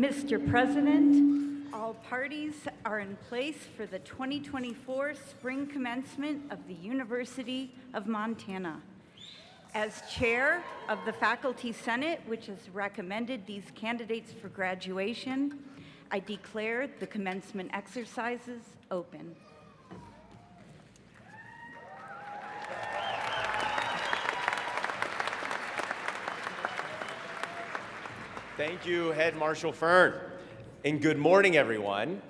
Mr. President, all parties are in place for the 2024 spring commencement of the University of Montana. As chair of the Faculty Senate, which has recommended these candidates for graduation, I declare the commencement exercises open. Thank you, Head Marshal Fern. And good morning, everyone.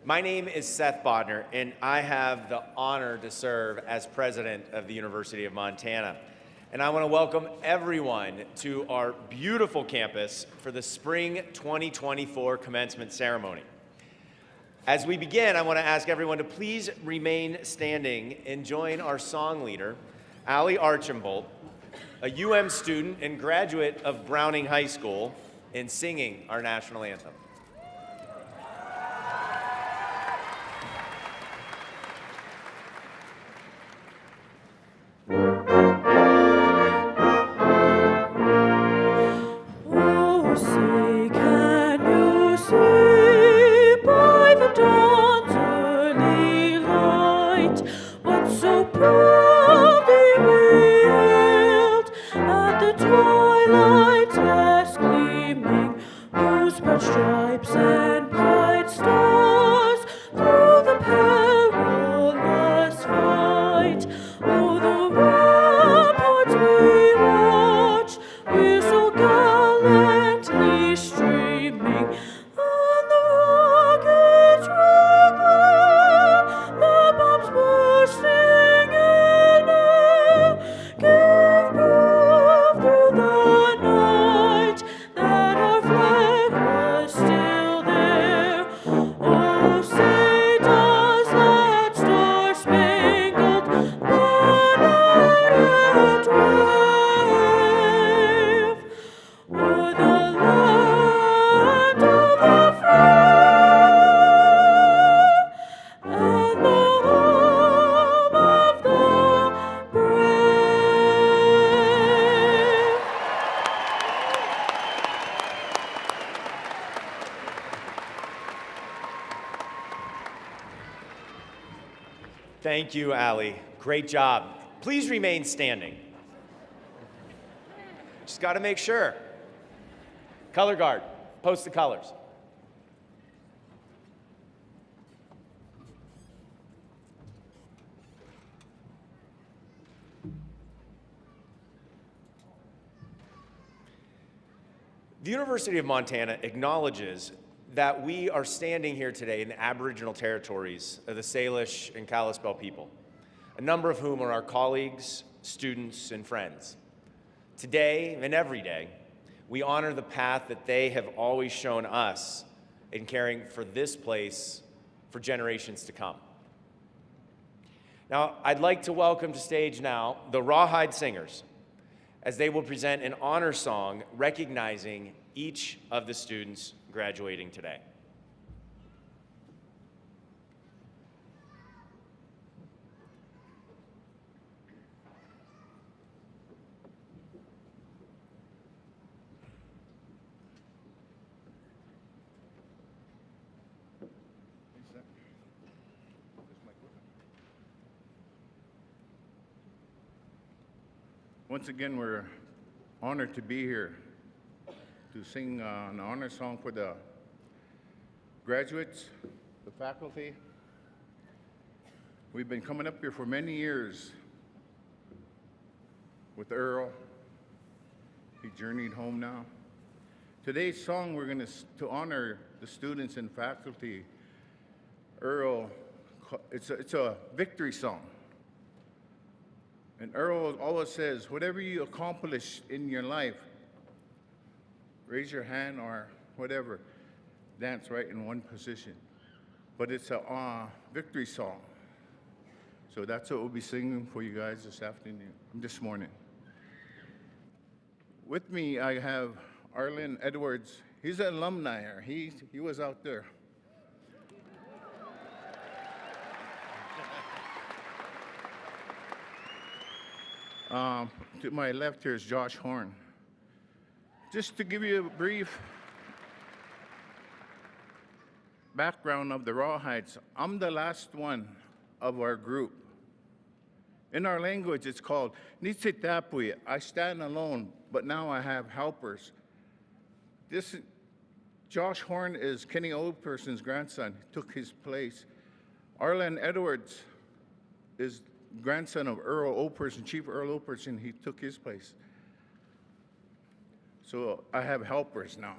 My name is Seth Bodner, and I have the honor to serve as president of the University of Montana. And I want to welcome everyone to our beautiful campus for the Spring 2024 commencement ceremony. As we begin, I want to ask everyone to please remain standing and join our song leader, Allie Archambault, a UM student and graduate of Browning High School, in singing our national anthem. Oh, say, can you see by the dawn's early light what so proudly we hailed at the twilight's last gleaming, whose broad stripes and bright stars through the perilous fight? Oh, the ramparts we watched, we're so gallantly streaming, and the rockets wriggling, the bombs bursting in air, gave proof through the night that our flag was still there. Oh, say does that star-spangled banner yet wave o'er the land of the free and the home of the brave? Thank you, Allie. Great job. Please remain standing. Just got to make sure. Color guard, post the colors. The University of Montana acknowledges that we are standing here today in the Aboriginal territories of the Salish and Kalispel people, a number of whom are our colleagues, students, and friends. Today and every day, we honor the path that they have always shown us in caring for this place for generations to come. Now, I'd like to welcome to stage now the Rawhide Singers, as they will present an honor song recognizing each of the students graduating today. Once again, we're honored to be here to sing an honor song for the graduates, the faculty. We've been coming up here for many years with Earl. He journeyed home now. Today's song, we're going to honor the students and faculty. Earl, it's a victory song. And Earl always says, whatever you accomplish in your life, raise your hand or whatever, dance right in one position. But it's a victory song. So that's what we'll be singing for you guys this morning. With me, I have Arlen Edwards. He's an alumni here. He was out there. To my left here is Josh Horn. Just to give you a brief background of the Rawhides, I'm the last one of our group. In our language, it's called Nitsitapui. I stand alone, but now I have helpers. Josh Horn is Kenny Oldperson's grandson. He took his place. Arlen Edwards is grandson of Earl Oldperson, Chief Earl Oldperson. He took his place. So I have helpers now.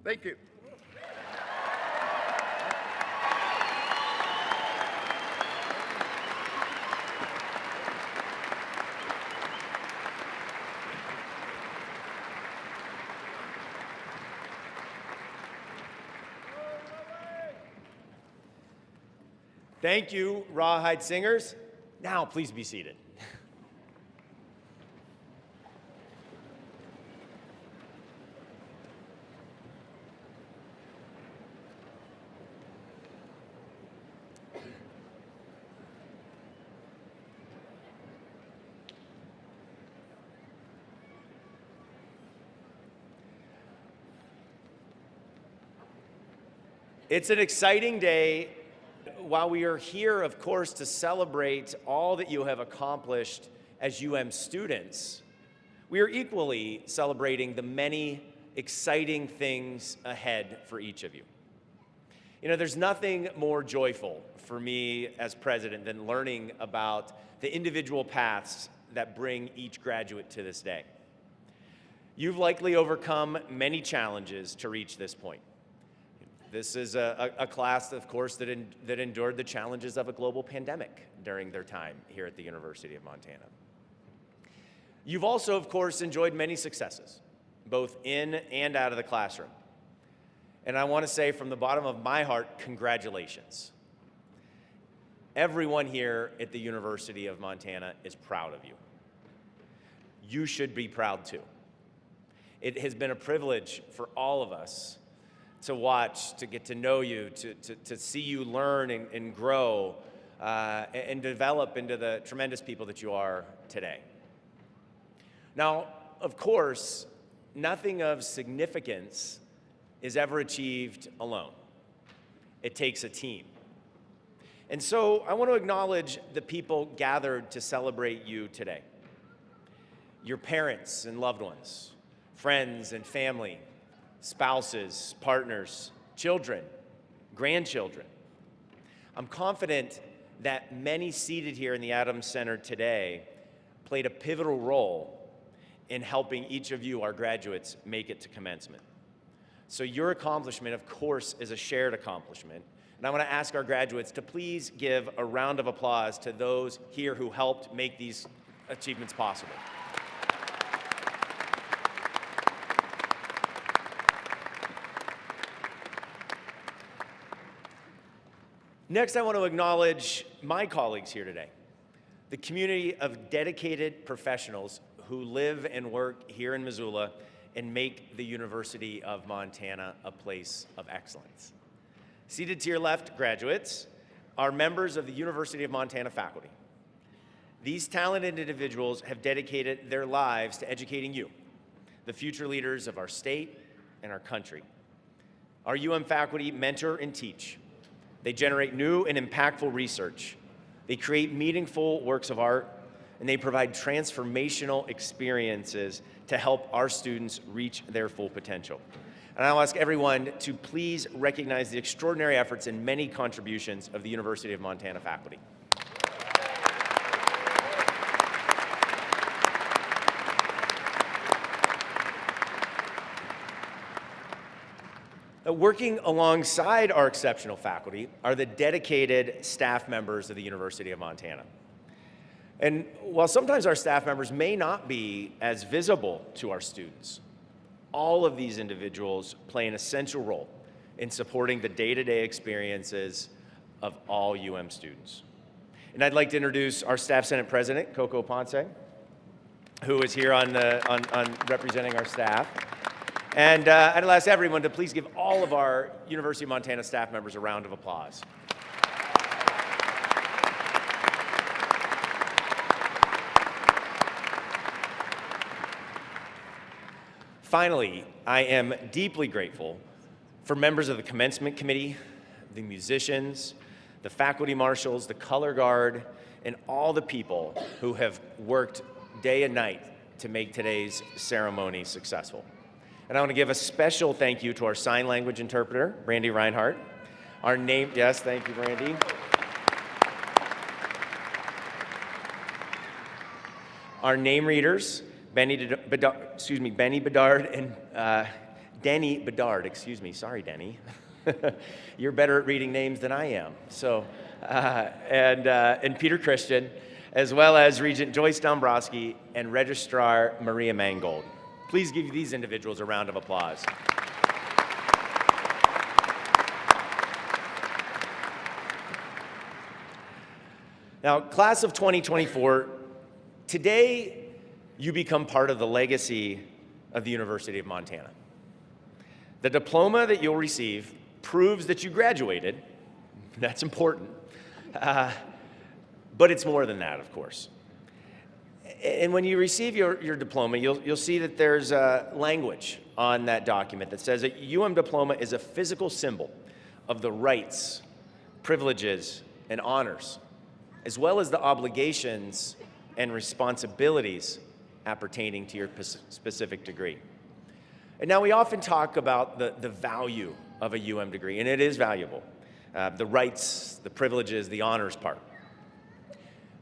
Thank you. Thank you, Rawhide Singers. Now, please be seated. It's an exciting day. While we are here, of course, to celebrate all that you have accomplished as students, we are equally celebrating the many exciting things ahead for each of you. You know, there's nothing more joyful for me as president than learning about the individual paths that bring each graduate to this day. You've likely overcome many challenges to reach this point. This is a class, of course, that endured the challenges of a global pandemic during their time here at the University of Montana. You've also, of course, enjoyed many successes, both in and out of the classroom. And I want to say from the bottom of my heart, congratulations. Everyone here at the University of Montana is proud of you. You should be proud too. It has been a privilege for all of us to watch, to get to know you, to see you learn and grow and develop into the tremendous people that you are today. Now, of course, nothing of significance is ever achieved alone. It takes a team. And so I want to acknowledge the people gathered to celebrate you today. Your parents and loved ones, friends and family, spouses, partners, children, grandchildren. I'm confident that many seated here in the Adams Center today played a pivotal role in helping each of you, our graduates, make it to commencement. So your accomplishment, of course, is a shared accomplishment. And I want to ask our graduates to please give a round of applause to those here who helped make these achievements possible. Next, I want to acknowledge my colleagues here today, the community of dedicated professionals who live and work here in Missoula and make the University of Montana a place of excellence. Seated to your left, graduates, are members of the University of Montana faculty. These talented individuals have dedicated their lives to educating you, the future leaders of our state and our country. Our faculty mentor and teach. They generate new and impactful research. They create meaningful works of art, and they provide transformational experiences to help our students reach their full potential. And I'll ask everyone to please recognize the extraordinary efforts and many contributions of the University of Montana faculty. Working alongside our exceptional faculty are the dedicated staff members of the University of Montana. And while sometimes our staff members may not be as visible to our students, all of these individuals play an essential role in supporting the day-to-day experiences of all students. And I'd like to introduce our Staff Senate President, Coco Ponce, who is here on representing our staff. And I'd ask everyone to please give all of our University of Montana staff members a round of applause. Finally, I am deeply grateful for members of the Commencement Committee, the musicians, the faculty marshals, the color guard, and all the people who have worked day and night to make today's ceremony successful. And I want to give a special thank you to our sign language interpreter, Brandy Reinhardt. Yes, thank you, Brandy. Our name readers, Benny Bedard and Denny Bedard, sorry, Denny. You're better at reading names than I am. So, and Peter Christian, as well as Regent Joyce Dombrowski and Registrar Maria Mangold. Please give these individuals a round of applause. Now, class of 2024, today you become part of the legacy of the University of Montana. The diploma that you'll receive proves that you graduated. That's important. But it's more than that, of course. And when you receive your diploma, you'll see that there's language on that document that says that diploma is a physical symbol of the rights, privileges, and honors, as well as the obligations and responsibilities appertaining to your specific degree. And now we often talk about the value of a UM degree, and it is valuable. The rights, the privileges, the honors part.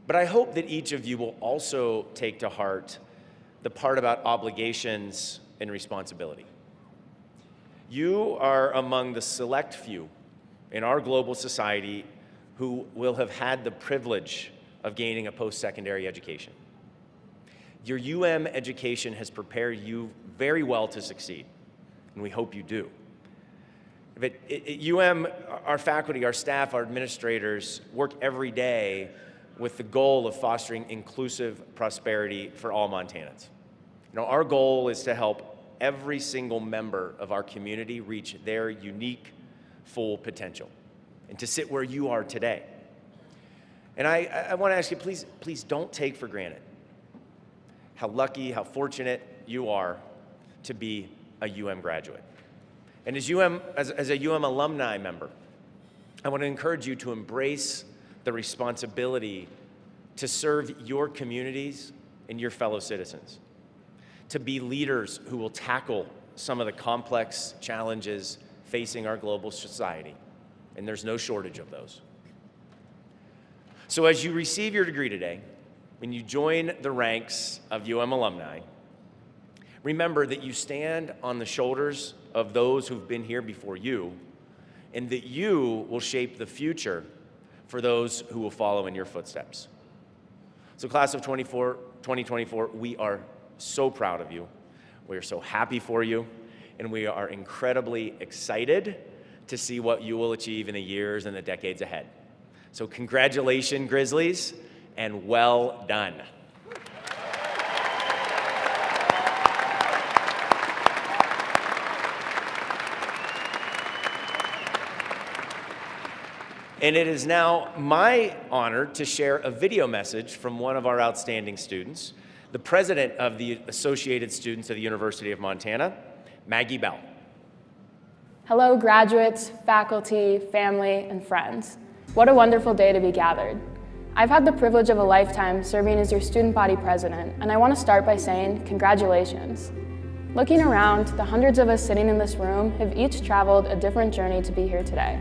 But I hope that each of you will also take to heart the part about obligations and responsibility. You are among the select few in our global society who will have had the privilege of gaining a post-secondary education. Your UM education has prepared you very well to succeed, and we hope you do. But at UM, our faculty, our staff, our administrators work every day with the goal of fostering inclusive prosperity for all Montanans. You know, our goal is to help every single member of our community reach their unique, full potential, and to sit where you are today. And I want to ask you, please don't take for granted how lucky, how fortunate you are to be a UM graduate. And as a UM alumni member, I want to encourage you to embrace the responsibility to serve your communities and your fellow citizens, to be leaders who will tackle some of the complex challenges facing our global society, and there's no shortage of those. So as you receive your degree today, when you join the ranks of UM alumni, remember that you stand on the shoulders of those who've been here before you, and that you will shape the future for those who will follow in your footsteps. So class of 2024, we are so proud of you. We are so happy for you, and we are incredibly excited to see what you will achieve in the years and the decades ahead. So congratulations, Grizzlies, and well done. And it is now my honor to share a video message from one of our outstanding students, the president of the Associated Students of the University of Montana, Maggie Bell. Hello, graduates, faculty, family, and friends. What a wonderful day to be gathered. I've had the privilege of a lifetime serving as your student body president, and I want to start by saying congratulations. Looking around, the hundreds of us sitting in this room have each traveled a different journey to be here today.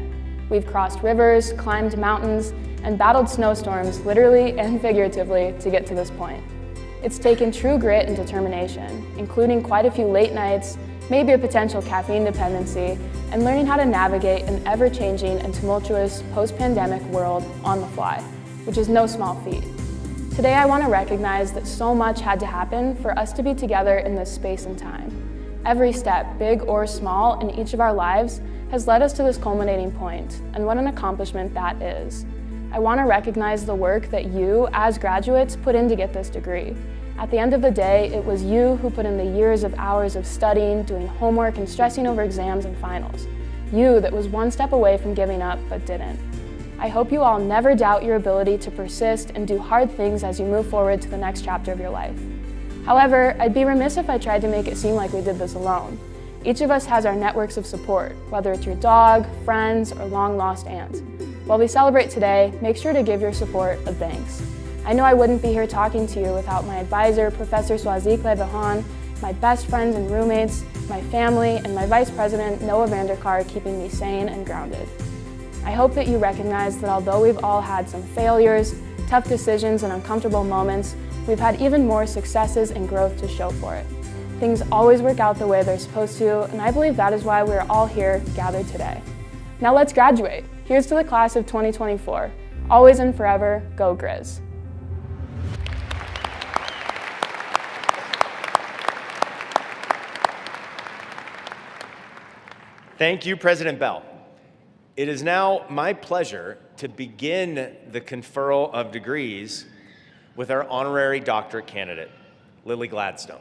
We've crossed rivers, climbed mountains, and battled snowstorms, literally and figuratively, to get to this point. It's taken true grit and determination, including quite a few late nights, maybe a potential caffeine dependency, and learning how to navigate an ever-changing and tumultuous post-pandemic world on the fly, which is no small feat. Today I want to recognize that so much had to happen for us to be together in this space and time. Every step, big or small, in each of our lives has led us to this culminating point, and what an accomplishment that is. I want to recognize the work that you, as graduates, put in to get this degree. At the end of the day, it was you who put in the years of hours of studying, doing homework, and stressing over exams and finals. You that was one step away from giving up, but didn't. I hope you all never doubt your ability to persist and do hard things as you move forward to the next chapter of your life. However, I'd be remiss if I tried to make it seem like we did this alone. Each of us has our networks of support, whether it's your dog, friends, or long-lost aunt. While we celebrate today, make sure to give your support a thanks. I know I wouldn't be here talking to you without my advisor, Professor Swazik Levahan, my best friends and roommates, my family, and my Vice President, Noah Vanderkar, keeping me sane and grounded. I hope that you recognize that although we've all had some failures, tough decisions, and uncomfortable moments, we've had even more successes and growth to show for it. Things always work out the way they're supposed to, and I believe that is why we're all here gathered today. Now let's graduate. Here's to the class of 2024. Always and forever, go Grizz. Thank you, President Bell. It is now my pleasure to begin the conferral of degrees with our honorary doctorate candidate, Lily Gladstone.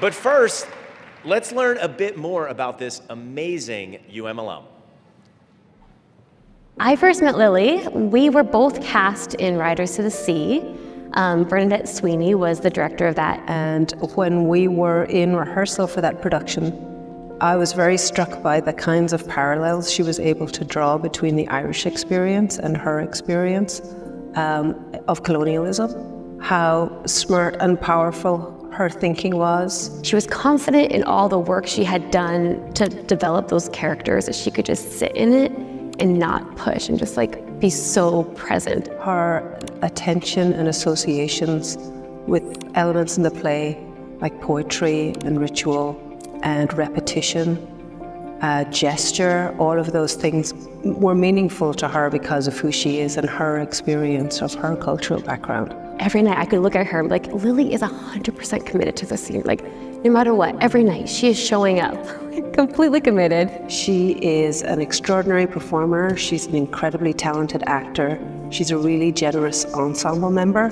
But first, let's learn a bit more about this amazing UM alum. I first met Lily. We were both cast in Riders to the Sea. Bernadette Sweeney was the director of that. And when we were in rehearsal for that production, I was very struck by the kinds of parallels she was able to draw between the Irish experience and her experience of colonialism, how smart and powerful her thinking was. She was confident in all the work she had done to develop those characters, that she could just sit in it and not push and just like be so present. Her attention and associations with elements in the play like poetry and ritual and repetition, gesture, all of those things were meaningful to her because of who she is and her experience of her cultural background. Every night I could look at her and be like, Lily is 100% committed to the scene. Like, no matter what, every night she is showing up, completely committed. She is an extraordinary performer. She's an incredibly talented actor. She's a really generous ensemble member.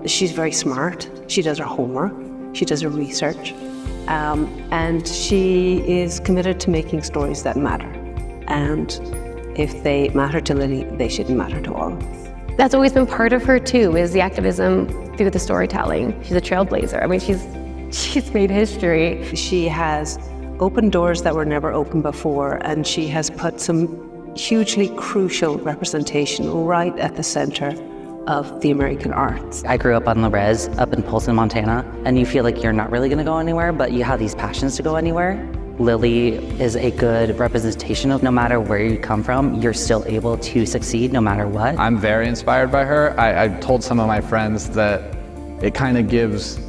She's very smart. She does her homework. She does her research. And she is committed to making stories that matter. And if they matter to Lily, they should matter to all of us. That's always been part of her too, is the activism through the storytelling. She's a trailblazer. I mean, she's made history. She has opened doors that were never opened before, and she has put some hugely crucial representation right at the center of the American arts. I grew up on the res up in Polson, Montana, and you feel like you're not really gonna go anywhere, but you have these passions to go anywhere. Lily is a good representation of no matter where you come from, you're still able to succeed no matter what. I'm very inspired by her. I told some of my friends that it kind of gives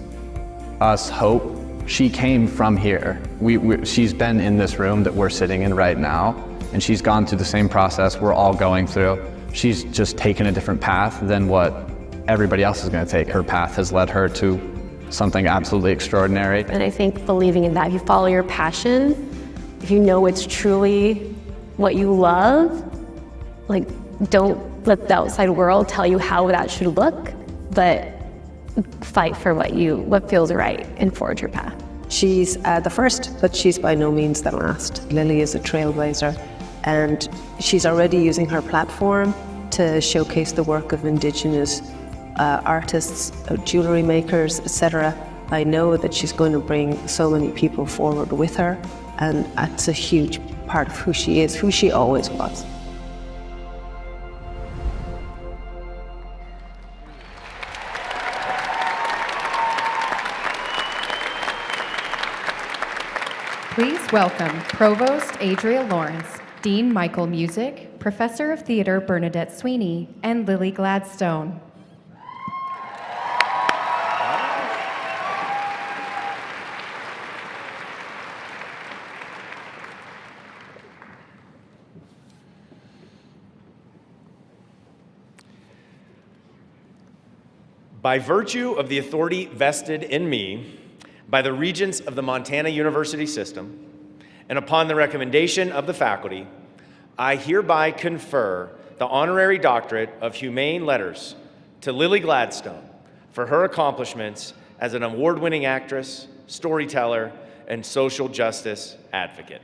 us hope. She came from here. She's been in this room that we're sitting in right now, and she's gone through the same process we're all going through. She's just taken a different path than what everybody else is going to take. Her path has led her to something absolutely extraordinary. And I think believing in that, if you follow your passion, if you know it's truly what you love, like, don't let the outside world tell you how that should look, but fight for what feels right and forge your path. She's the first, but she's by no means the last. Lily is a trailblazer, and she's already using her platform to showcase the work of Indigenous artists, jewelry makers, etc. I know that she's going to bring so many people forward with her, and that's a huge part of who she is, who she always was. Please welcome Provost Adria Lawrence, Dean Michael Music, Professor of Theater Bernadette Sweeney, and Lily Gladstone. By virtue of the authority vested in me by the Regents of the Montana University System, and upon the recommendation of the faculty, I hereby confer the Honorary Doctorate of Humane Letters to Lily Gladstone for her accomplishments as an award-winning actress, storyteller, and social justice advocate.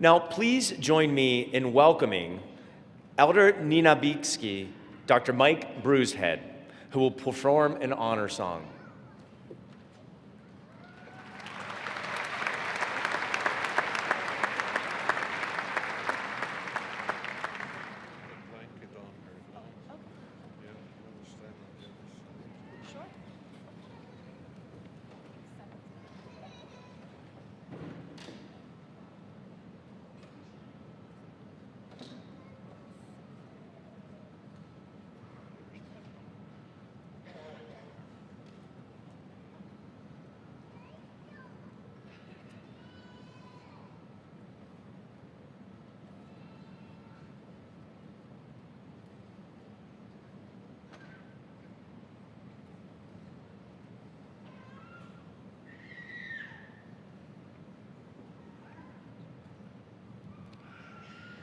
Now, please join me in welcoming Elder Nina Bieksky, Dr. Mike Bruishead, who will perform an honor song.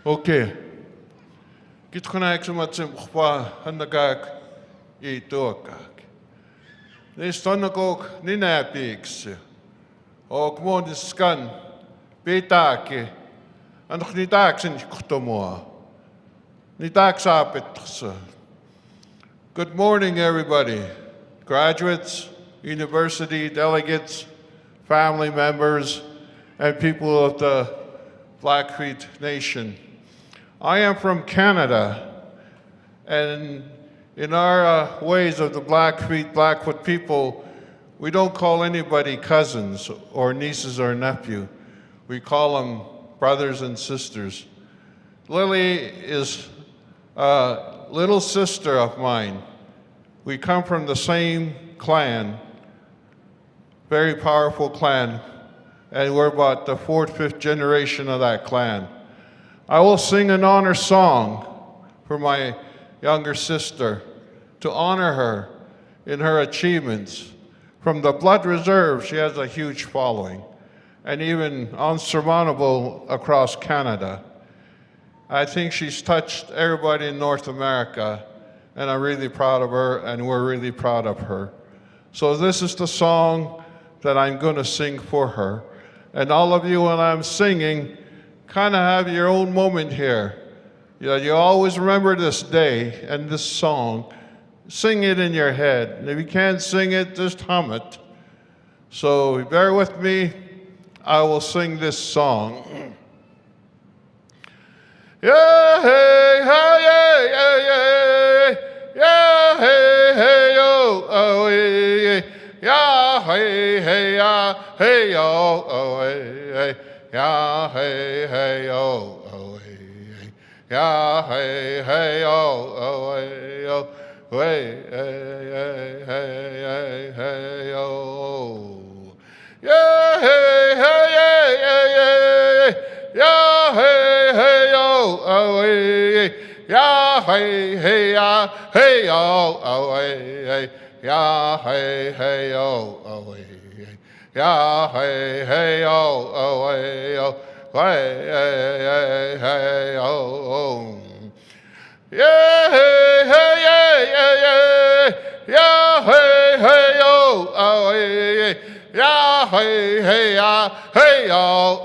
Okay. Git kana ek somat sem khwa handakak I toakak. Nes tonnakok ninäpiks. Ok moodis skan petake. Anoch ni taaksin kutomoa. Ni taaksaapetsa. Good morning, everybody. Graduates, university delegates, family members, and people of the Blackfeet Nation. I am from Canada, and in our ways of the Blackfoot people, we don't call anybody cousins or nieces or nephew. We call them brothers and sisters. Lily is a little sister of mine. We come from the same clan, very powerful clan, and we're about the 4th, 5th generation of that clan. I will sing an honor song for my younger sister to honor her in her achievements. From the Blood Reserve, she has a huge following, and even unsurmountable across Canada. I think she's touched everybody in North America, and I'm really proud of her, and we're really proud of her. So this is the song that I'm going to sing for her. And all of you, when I'm singing, kind of have your own moment here. You always remember this day and this song. Sing it in your head. And if you can't sing it, just hum it. So bear with me. I will sing this song. Yeah, hey, hey, yeah, yeah, yeah. Yeah, hey, hey, yo, oh, yeah, yeah, hey, hey, yeah, hey, yo, oh, hey, yeah, hey, hey, yo, oh, hey, yeah, hey, hey, yo, oh, hey, yo, hey, hey, hey, hey, yo. Yeah, hey, hey, yeah, yeah, yeah, yeah, hey, hey, yo, oh, hey, yeah, hey, hey, yeah, hey, yo, oh, hey, yeah, hey, hey, yo, oh, hey, yeah, hey, hey, yo, oh, hey, yo, hey, hey, yo. Yeah, hey, hey, yeah, yeah, yeah, yeah, hey, hey, yo, oh, hey, yeah, hey, hey, yeah, hey, yo,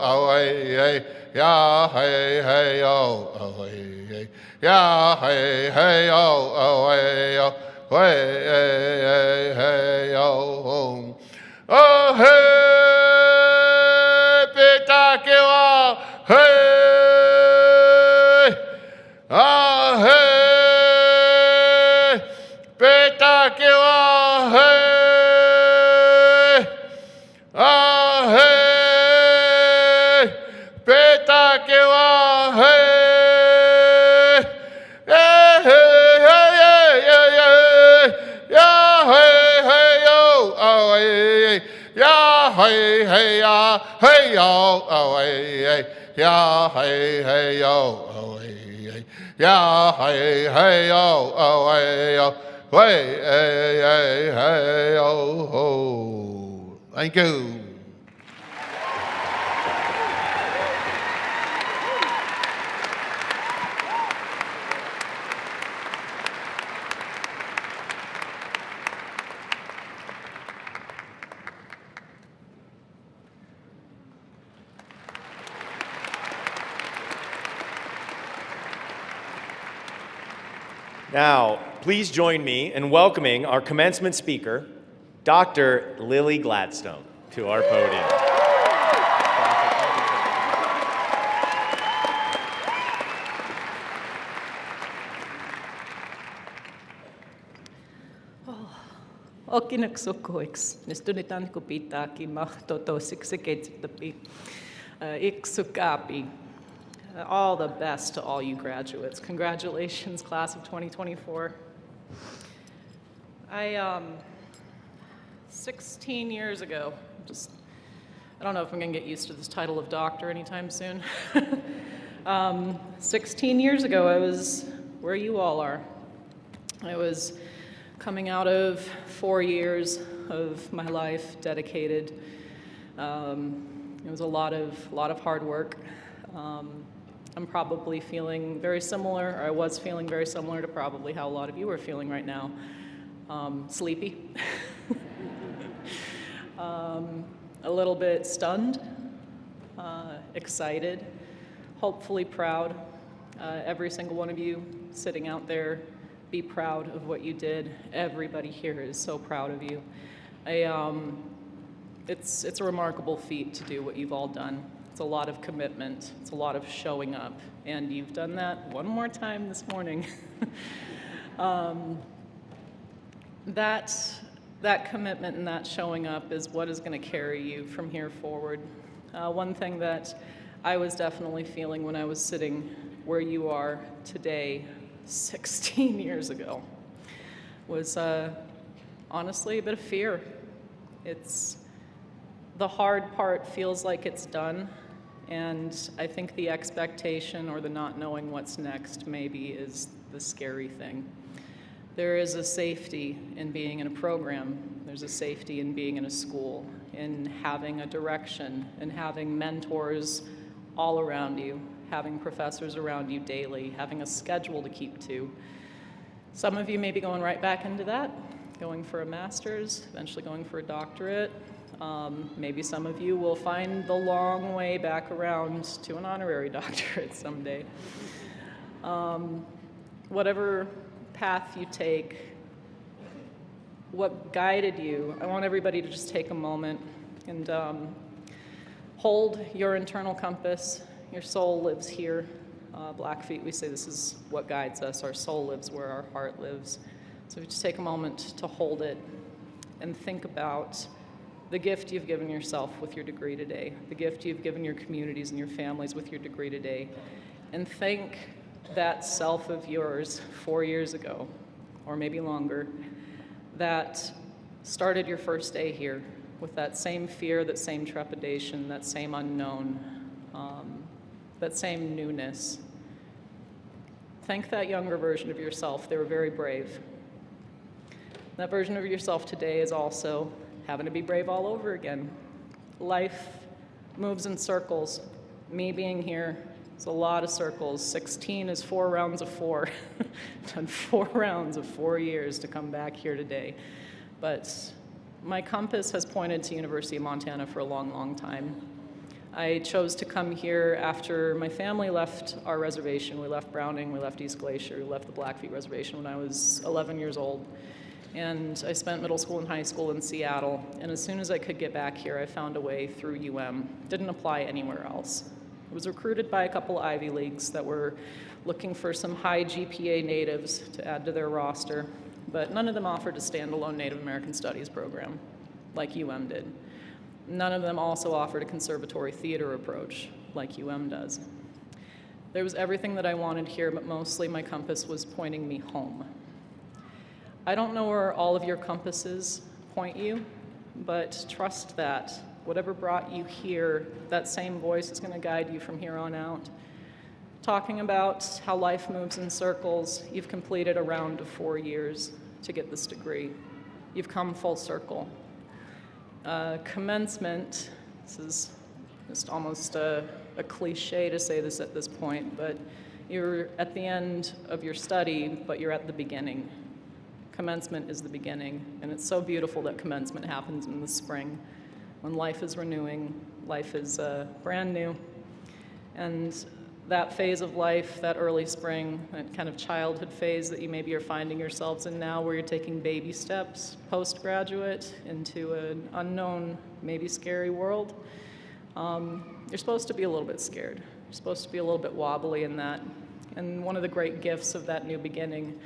oh, hey, yeah, hey, hey, yo, oh, hey, yeah, hey, hey, yo, oh, hey, yo, hey, hey, yo. Oh, hey, pitakewa, hey, ah, hey, pitakewa, hey, ah, hey, pitakewa, hey. Yeah, hey, hey, yeah, yeah, yeah, yeah, hey, hey, yo, oh, hey, yeah, hey, hey, yeah, hey, yo, oh, hey, yeah, hey, hey, yo, oh, hey, yeah, hey, hey, yo, oh, hey, yo, hey, hey, hey, yo, oh. Thank you. Now, please join me in welcoming our commencement speaker, Dr. Lily Gladstone, to our podium. Okinaksukoiks, nestunitan kupitaki mahtotosikseketsitapi, iksukapi. All the best to all you graduates. Congratulations, class of 2024. 16 years ago, I don't know if I'm gonna get used to this title of doctor anytime soon. 16 years ago, I was where you all are. I was coming out of 4 years of my life dedicated. It was a lot of hard work. I'm probably feeling very similar, or I was feeling very similar to probably how a lot of you are feeling right now. Sleepy. A little bit stunned, excited, hopefully proud. Every single one of you sitting out there, be proud of what you did. Everybody here is so proud of you. It's a remarkable feat to do what you've all done. It's a lot of commitment. It's a lot of showing up. And you've done that one more time this morning. That commitment and that showing up is what is going to carry you from here forward. One thing that I was definitely feeling when I was sitting where you are today, 16 years ago, was honestly a bit of fear. The hard part feels like it's done, and I think the expectation or the not knowing what's next maybe is the scary thing. There is a safety in being in a program. There's a safety in being in a school, in having a direction, in having mentors all around you, having professors around you daily, having a schedule to keep to. Some of you may be going right back into that, going for a master's, eventually going for a doctorate. Maybe some of you will find the long way back around to an honorary doctorate someday. Whatever path you take, what guided you, I want everybody to just take a moment and hold your internal compass. Your soul lives here. Blackfeet, we say this is what guides us. Our soul lives where our heart lives. So just take a moment to hold it and think about the gift you've given yourself with your degree today, the gift you've given your communities and your families with your degree today, and thank that self of yours 4 years ago, or maybe longer, that started your first day here with that same fear, that same trepidation, that same unknown, that same newness. Thank that younger version of yourself. They were very brave. That version of yourself today is also having to be brave all over again. Life moves in circles. Me being here, it's a lot of circles. 16 is 4 rounds of 4. Done 4 rounds of 4 years to come back here today. But my compass has pointed to University of Montana for a long, long time. I chose to come here after my family left our reservation. We left Browning, we left East Glacier, we left the Blackfeet Reservation when I was 11 years old. And I spent middle school and high school in Seattle. And as soon as I could get back here, I found a way through UM. Didn't apply anywhere else. I was recruited by a couple Ivy Leagues that were looking for some high GPA natives to add to their roster, but none of them offered a standalone Native American Studies program like UM did. None of them also offered a conservatory theater approach like UM does. There was everything that I wanted here, but mostly my compass was pointing me home. I don't know where all of your compasses point you, but trust that whatever brought you here, that same voice is going to guide you from here on out. Talking about how life moves in circles, you've completed a round of 4 years to get this degree. You've come full circle. Commencement, this is just almost a cliche to say this at this point, but you're at the end of your study, but you're at the beginning. Commencement is the beginning, and it's so beautiful that commencement happens in the spring when life is renewing, life is brand new. And that phase of life, that early spring, that kind of childhood phase that you maybe are finding yourselves in now, where you're taking baby steps postgraduate into an unknown, maybe scary world. You're supposed to be a little bit scared. You're supposed to be a little bit wobbly in that. And one of the great gifts of that new beginning,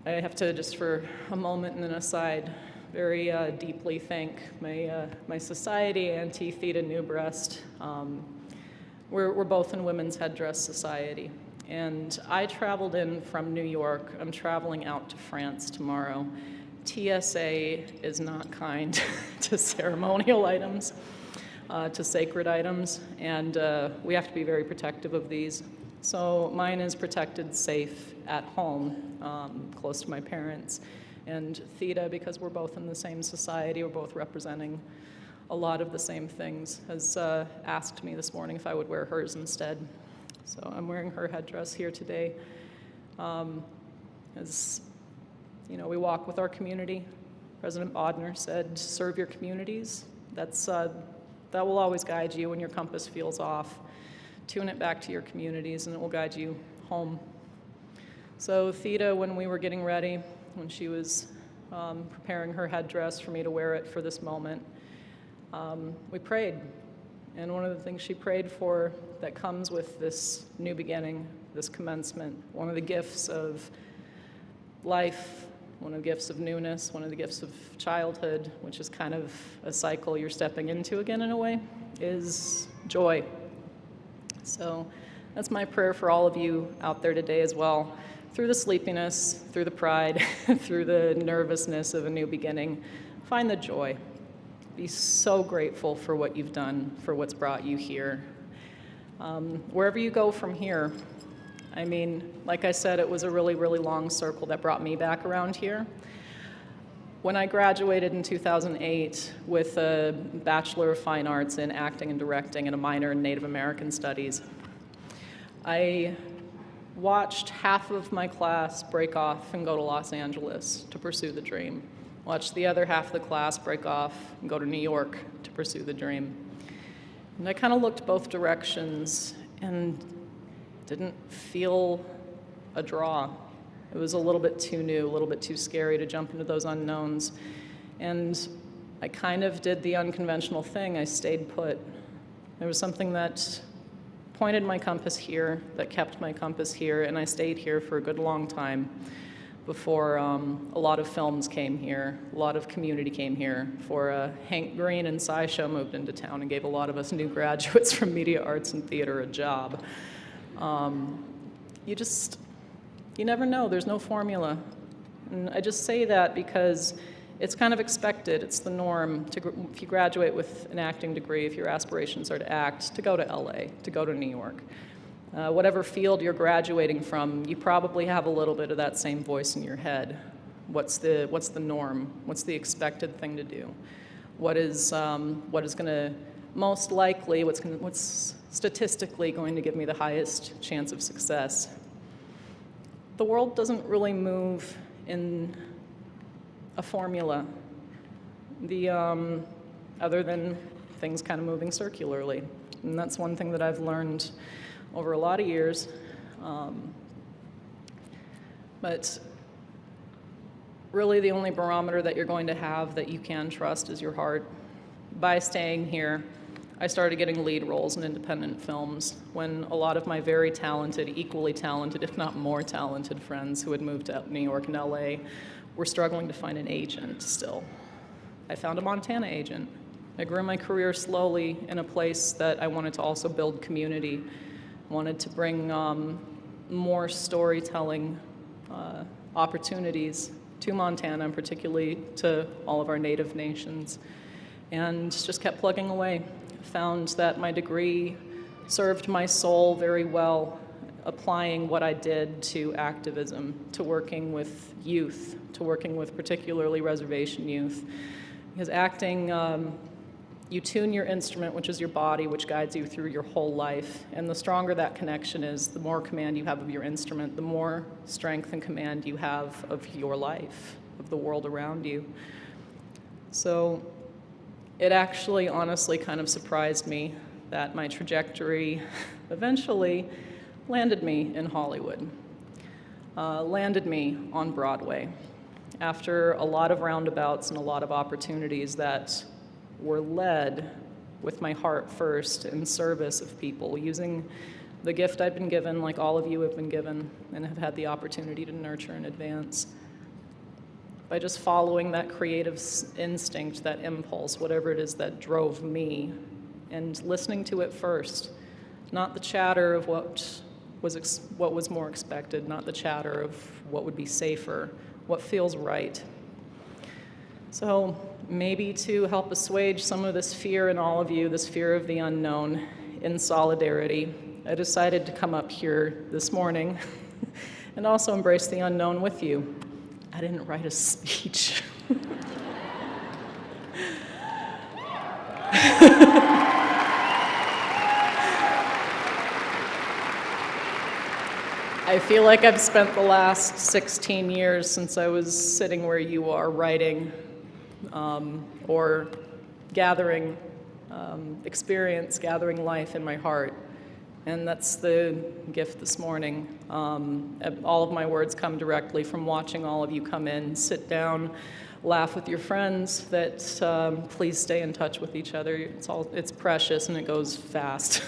I have to, just for a moment and an aside, very deeply thank my society, Auntie Theta Newbreast. We're both in Women's Headdress Society. And I traveled in from New York. I'm traveling out to France tomorrow. TSA is not kind to ceremonial items, to sacred items, and we have to be very protective of these. So mine is protected, safe at home, close to my parents. And Theta, because we're both in the same society, we're both representing a lot of the same things, has asked me this morning if I would wear hers instead. So I'm wearing her headdress here today. As you know, we walk with our community. President Bodnar said, serve your communities. That will always guide you when your compass feels off. Tune it back to your communities and it will guide you home. So Theta, when we were getting ready, when she was preparing her headdress for me to wear it for this moment, we prayed. And one of the things she prayed for that comes with this new beginning, this commencement, one of the gifts of life, one of the gifts of newness, one of the gifts of childhood, which is kind of a cycle you're stepping into again in a way, is joy. So that's my prayer for all of you out there today as well. Through the sleepiness, through the pride, through the nervousness of a new beginning, find the joy. Be so grateful for what you've done, for what's brought you here. Wherever you go from here, I mean, like I said, it was a really, really long circle that brought me back around here. When I graduated in 2008 with a Bachelor of Fine Arts in Acting and Directing and a minor in Native American Studies, I watched half of my class break off and go to Los Angeles to pursue the dream. Watched the other half of the class break off and go to New York to pursue the dream. And I kind of looked both directions and didn't feel a draw. It was a little bit too new, a little bit too scary to jump into those unknowns. And I kind of did the unconventional thing. I stayed put. There was something that pointed my compass here, that kept my compass here, and I stayed here for a good long time before a lot of films came here, a lot of community came here, before Hank Green and SciShow moved into town and gave a lot of us new graduates from media arts and theater a job. You never know, there's no formula. And I just say that because it's kind of expected, it's the norm, if you graduate with an acting degree, if your aspirations are to act, to go to LA, to go to New York. Whatever field you're graduating from, you probably have a little bit of that same voice in your head. What's the norm? What's the expected thing to do? What is going to most likely, what's statistically going to give me the highest chance of success? The world doesn't really move in a formula, other than things kind of moving circularly. And that's one thing that I've learned over a lot of years. But really the only barometer that you're going to have that you can trust is your heart. By staying here, I started getting lead roles in independent films when a lot of my very talented, equally talented, if not more talented friends who had moved to New York and LA were struggling to find an agent still. I found a Montana agent. I grew my career slowly in a place that I wanted to also build community, wanted to bring more storytelling opportunities to Montana, and particularly to all of our native nations, and just kept plugging away. Found that my degree served my soul very well, applying what I did to activism, to working with youth, to working with particularly reservation youth. Because acting, you tune your instrument, which is your body, which guides you through your whole life. And the stronger that connection is, the more command you have of your instrument, the more strength and command you have of your life, of the world around you. So it actually honestly kind of surprised me that my trajectory eventually landed me in Hollywood, landed me on Broadway. After a lot of roundabouts and a lot of opportunities that were led with my heart first in service of people, using the gift I've been given, like all of you have been given and have had the opportunity to nurture and advance, by just following that creative instinct, that impulse, whatever it is that drove me, and listening to it first, not the chatter of what was more expected, not the chatter of what would be safer, what feels right. So maybe to help assuage some of this fear in all of you, this fear of the unknown, in solidarity, I decided to come up here this morning and also embrace the unknown with you. I didn't write a speech. I feel like I've spent the last 16 years since I was sitting where you are writing or gathering experience, gathering life in my heart. And that's the gift this morning. All of my words come directly from watching all of you come in, sit down, laugh with your friends, that please stay in touch with each other. It's precious and it goes fast.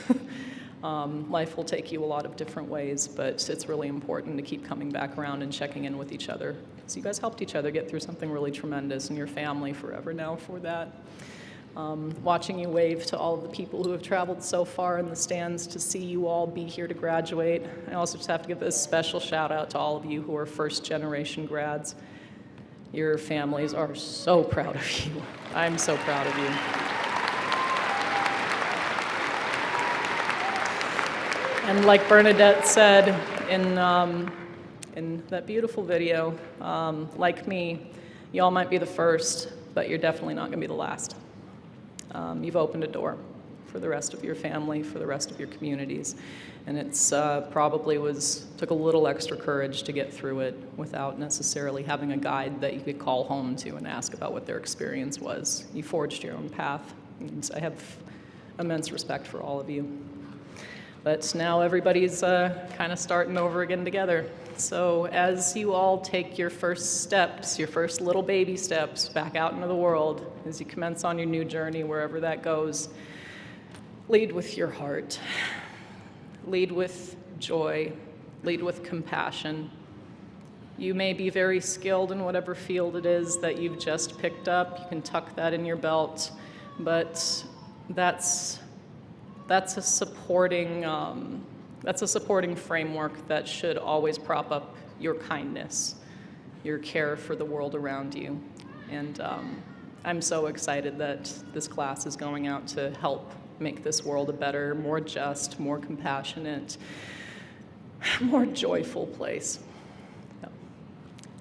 Life will take you a lot of different ways, but it's really important to keep coming back around and checking in with each other. So you guys helped each other get through something really tremendous, and your family forever now for that. Watching you wave to all of the people who have traveled so far in the stands to see you all be here to graduate. I also just have to give a special shout out to all of you who are first-generation grads. Your families are so proud of you. I'm so proud of you. And like Bernadette said in that beautiful video, like me, y'all might be the first, but you're definitely not gonna be the last. You've opened a door for the rest of your family, for the rest of your communities. And it's probably took a little extra courage to get through it without necessarily having a guide that you could call home to and ask about what their experience was. You forged your own path. And I have immense respect for all of you. But now everybody's kind of starting over again together. So as you all take your first steps, your first little baby steps back out into the world, as you commence on your new journey, wherever that goes, lead with your heart. Lead with joy. Lead with compassion. You may be very skilled in whatever field it is that you've just picked up. You can tuck that in your belt, but that's a supporting framework that should always prop up your kindness, your care for the world around you. And I'm so excited that this class is going out to help make this world a better, more just, more compassionate, more joyful place. So,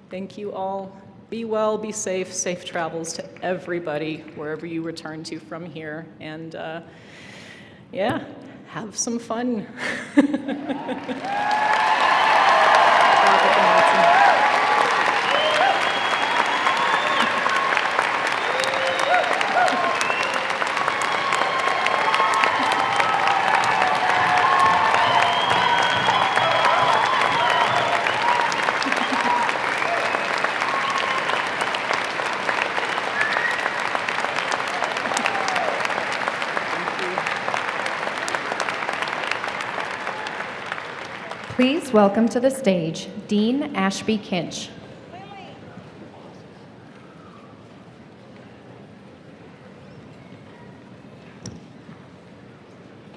thank you all. Be well, be safe, safe travels to everybody, wherever you return to from here. And yeah, have some fun. Please welcome to the stage Dean Ashby Kinch.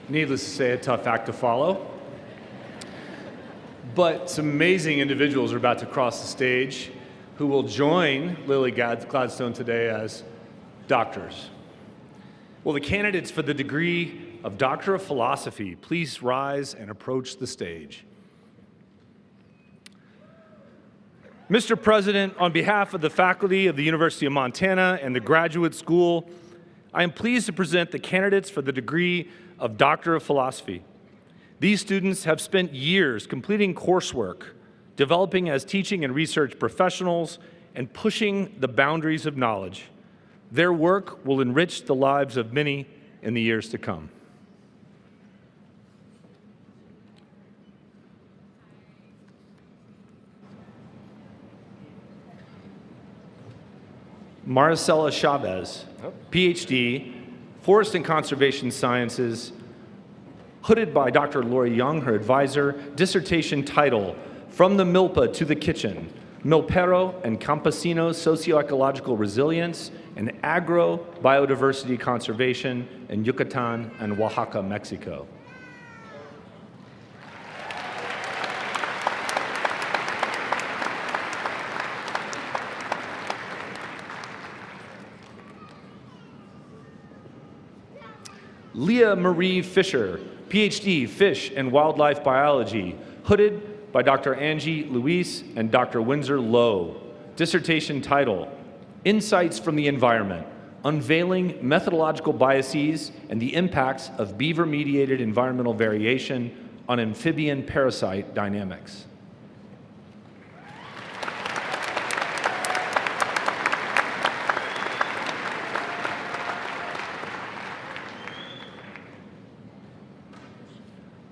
Needless to say, a tough act to follow. But some amazing individuals are about to cross the stage who will join Lily Gladstone today as doctors. Will the candidates for the degree of Doctor of Philosophy please rise and approach the stage? Mr. President, on behalf of the faculty of the University of Montana and the Graduate School, I am pleased to present the candidates for the degree of Doctor of Philosophy. These students have spent years completing coursework, developing as teaching and research professionals, and pushing the boundaries of knowledge. Their work will enrich the lives of many in the years to come. Maricela Chavez, PhD, Forest and Conservation Sciences, hooded by Dr. Lori Young, her advisor, dissertation title, From the Milpa to the Kitchen, Milpero and Campesino Socioecological Resilience and Agro-Biodiversity Conservation in Yucatan and Oaxaca, Mexico. Leah Marie Fisher, PhD, Fish and Wildlife Biology, hooded by Dr. Angie Luis and Dr. Windsor Lowe. Dissertation title, Insights from the Environment, Unveiling Methodological Biases and the Impacts of Beaver-Mediated Environmental Variation on Amphibian Parasite Dynamics.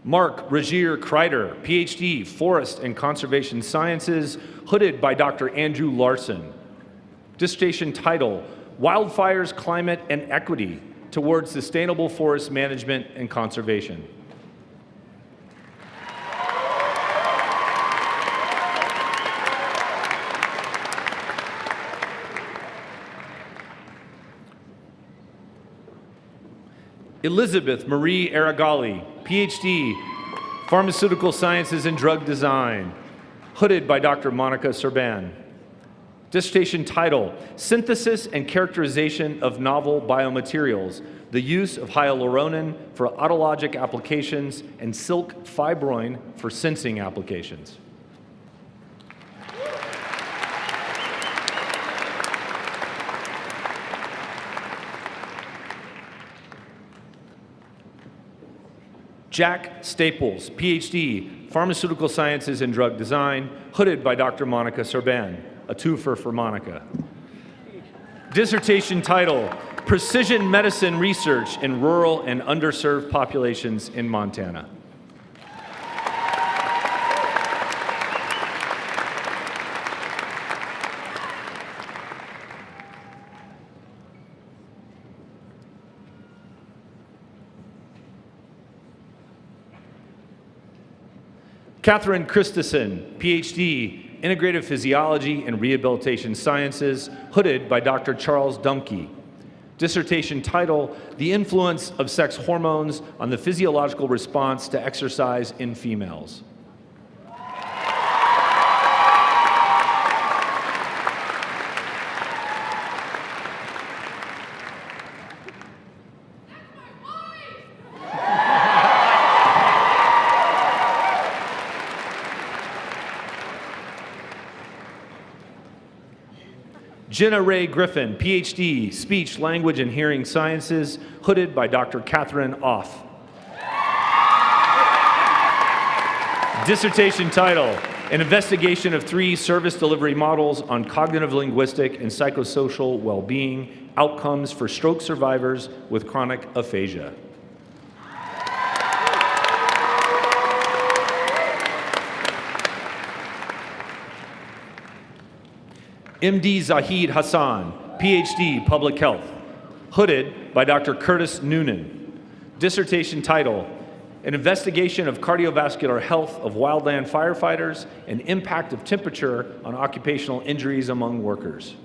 Mark Regier Kreider, PhD, Forest and Conservation Sciences, hooded by Dr. Andrew Larson. Dissertation title, Wildfires, Climate, and Equity Towards Sustainable Forest Management and Conservation. Elizabeth Marie Aragali, PhD, Pharmaceutical Sciences and Drug Design, hooded by Dr. Monica Serban. Dissertation title, Synthesis and Characterization of Novel Biomaterials, the Use of Hyaluronan for Autologic Applications and Silk Fibroin for Sensing Applications. Jack Staples, PhD, Pharmaceutical Sciences and Drug Design, hooded by Dr. Monica Serban, a twofer for Monica. Dissertation title, Precision Medicine Research in Rural and Underserved Populations in Montana. Catherine Christensen, PhD, Integrative Physiology and Rehabilitation Sciences, hooded by Dr. Charles Dumke. Dissertation title, The Influence of Sex Hormones on the Physiological Response to Exercise in Females. Jenna Ray Griffin, PhD, Speech, Language, and Hearing Sciences, hooded by Dr. Catherine Off. Dissertation title, An Investigation of 3 Service Delivery Models on Cognitive Linguistic and Psychosocial Well-Being, Outcomes for Stroke Survivors with Chronic Aphasia. MD Zahid Hassan, PhD, Public Health, hooded by Dr. Curtis Noonan. Dissertation title, An Investigation of Cardiovascular Health of Wildland Firefighters and Impact of Temperature on Occupational Injuries Among Workers.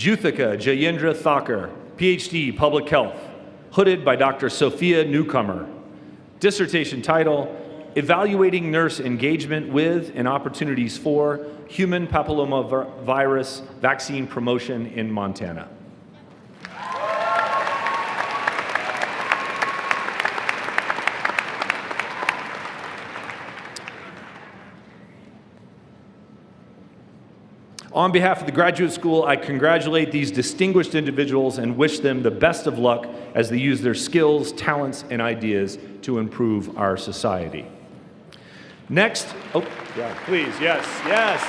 Juthika Jayendra Thakur, PhD, Public Health, hooded by Dr. Sophia Newcomer. Dissertation title, Evaluating Nurse Engagement with and Opportunities for Human Papillomavirus Vaccine Promotion in Montana. On behalf of the graduate school, I congratulate these distinguished individuals and wish them the best of luck as they use their skills, talents, and ideas to improve our society. Next, oh, yeah, please, yes, yes.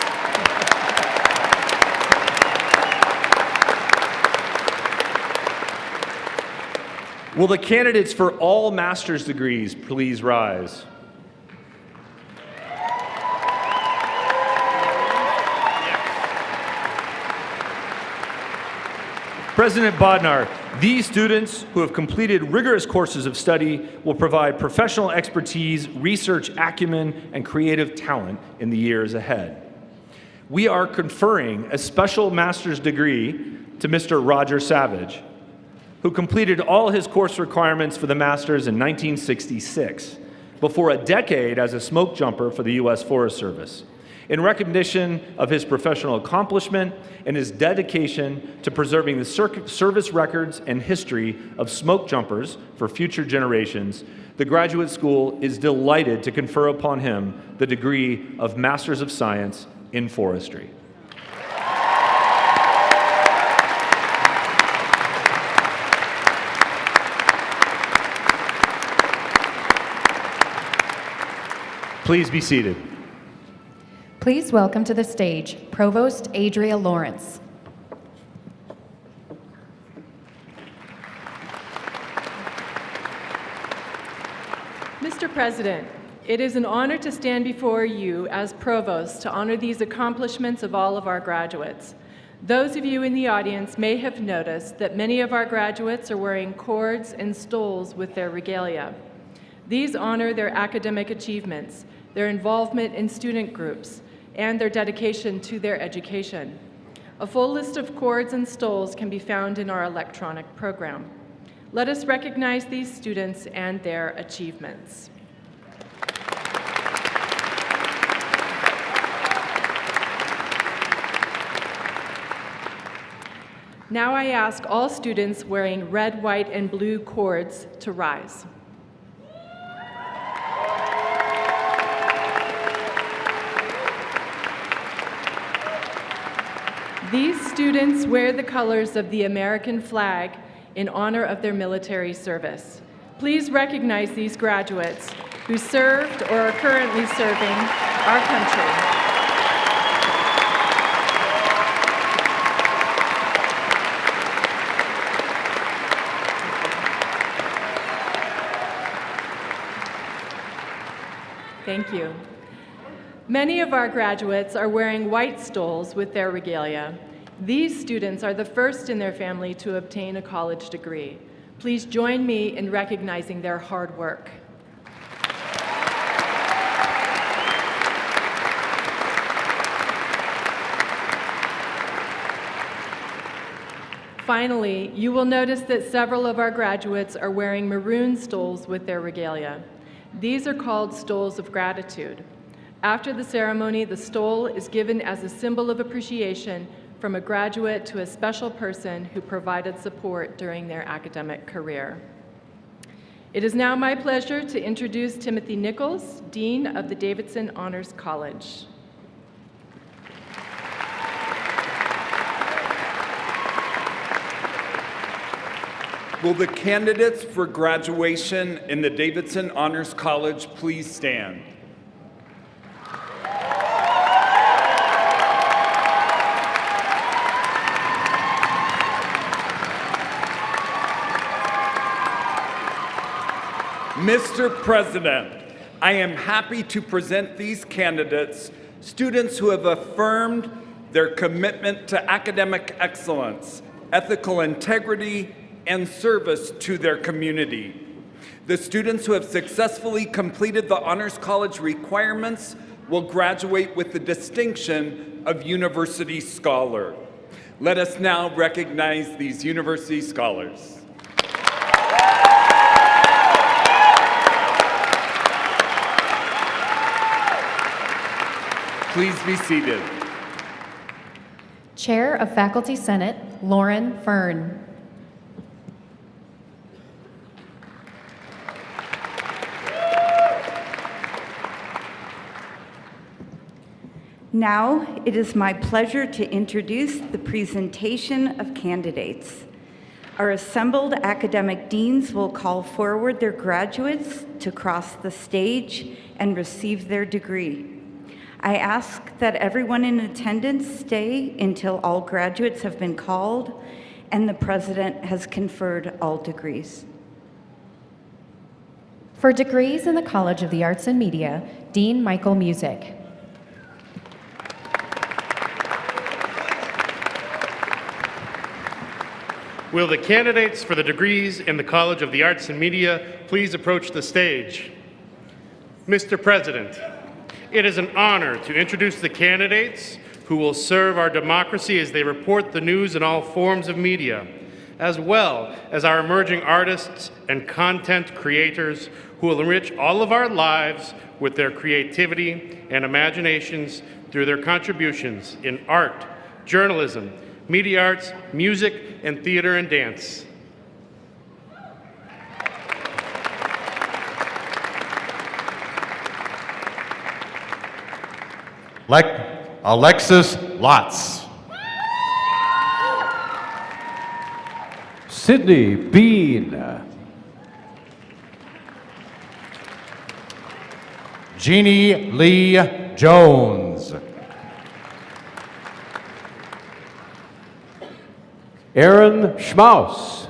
Will the candidates for all master's degrees please rise? President Bodnar, these students who have completed rigorous courses of study will provide professional expertise, research acumen, and creative talent in the years ahead. We are conferring a special master's degree to Mr. Roger Savage, who completed all his course requirements for the master's in 1966, before a decade as a smoke jumper for the U.S. Forest Service. In recognition of his professional accomplishment and his dedication to preserving the service records and history of smoke jumpers for future generations, the graduate school is delighted to confer upon him the degree of Masters of Science in Forestry. Please be seated. Please welcome to the stage Provost Adria Lawrence. Mr. President, it is an honor to stand before you as Provost to honor these accomplishments of all of our graduates. Those of you in the audience may have noticed that many of our graduates are wearing cords and stoles with their regalia. These honor their academic achievements, their involvement in student groups, and their dedication to their education. A full list of cords and stoles can be found in our electronic program. Let us recognize these students and their achievements. Now I ask all students wearing red, white, and blue cords to rise. These students wear the colors of the American flag in honor of their military service. Please recognize these graduates who served or are currently serving our country. Thank you. Many of our graduates are wearing white stoles with their regalia. These students are the first in their family to obtain a college degree. Please join me in recognizing their hard work. Finally, you will notice that several of our graduates are wearing maroon stoles with their regalia. These are called stoles of gratitude. After the ceremony, the stole is given as a symbol of appreciation from a graduate to a special person who provided support during their academic career. It is now my pleasure to introduce Timothy Nichols, Dean of the Davidson Honors College. Will the candidates for graduation in the Davidson Honors College please stand? Mr. President, I am happy to present these candidates, students who have affirmed their commitment to academic excellence, ethical integrity, and service to their community. The students who have successfully completed the Honors College requirements will graduate with the distinction of University Scholar. Let us now recognize these University Scholars. Please be seated. Chair of Faculty Senate, Lauren Fern. Now, it is my pleasure to introduce the presentation of candidates. Our assembled academic deans will call forward their graduates to cross the stage and receive their degree. I ask that everyone in attendance stay until all graduates have been called and the president has conferred all degrees. For degrees in the College of the Arts and Media, Dean Michael Music. Will the candidates for the degrees in the College of the Arts and Media please approach the stage? Mr. President, it is an honor to introduce the candidates who will serve our democracy as they report the news in all forms of media, as well as our emerging artists and content creators who will enrich all of our lives with their creativity and imaginations through their contributions in art, journalism, media arts, music, and theater and dance. Alexis Lotz. Sydney Bean. Jeannie Lee Jones. Aaron Schmaus.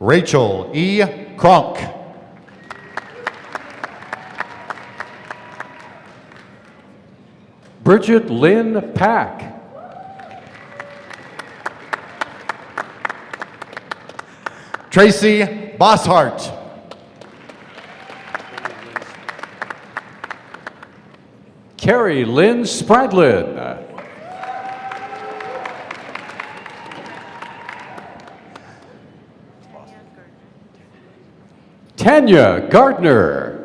Rachel E. Kronk. Bridget Lynn Pack. Tracy Bosshart. Carrie Lynn Spradlin. Tanya Gardner.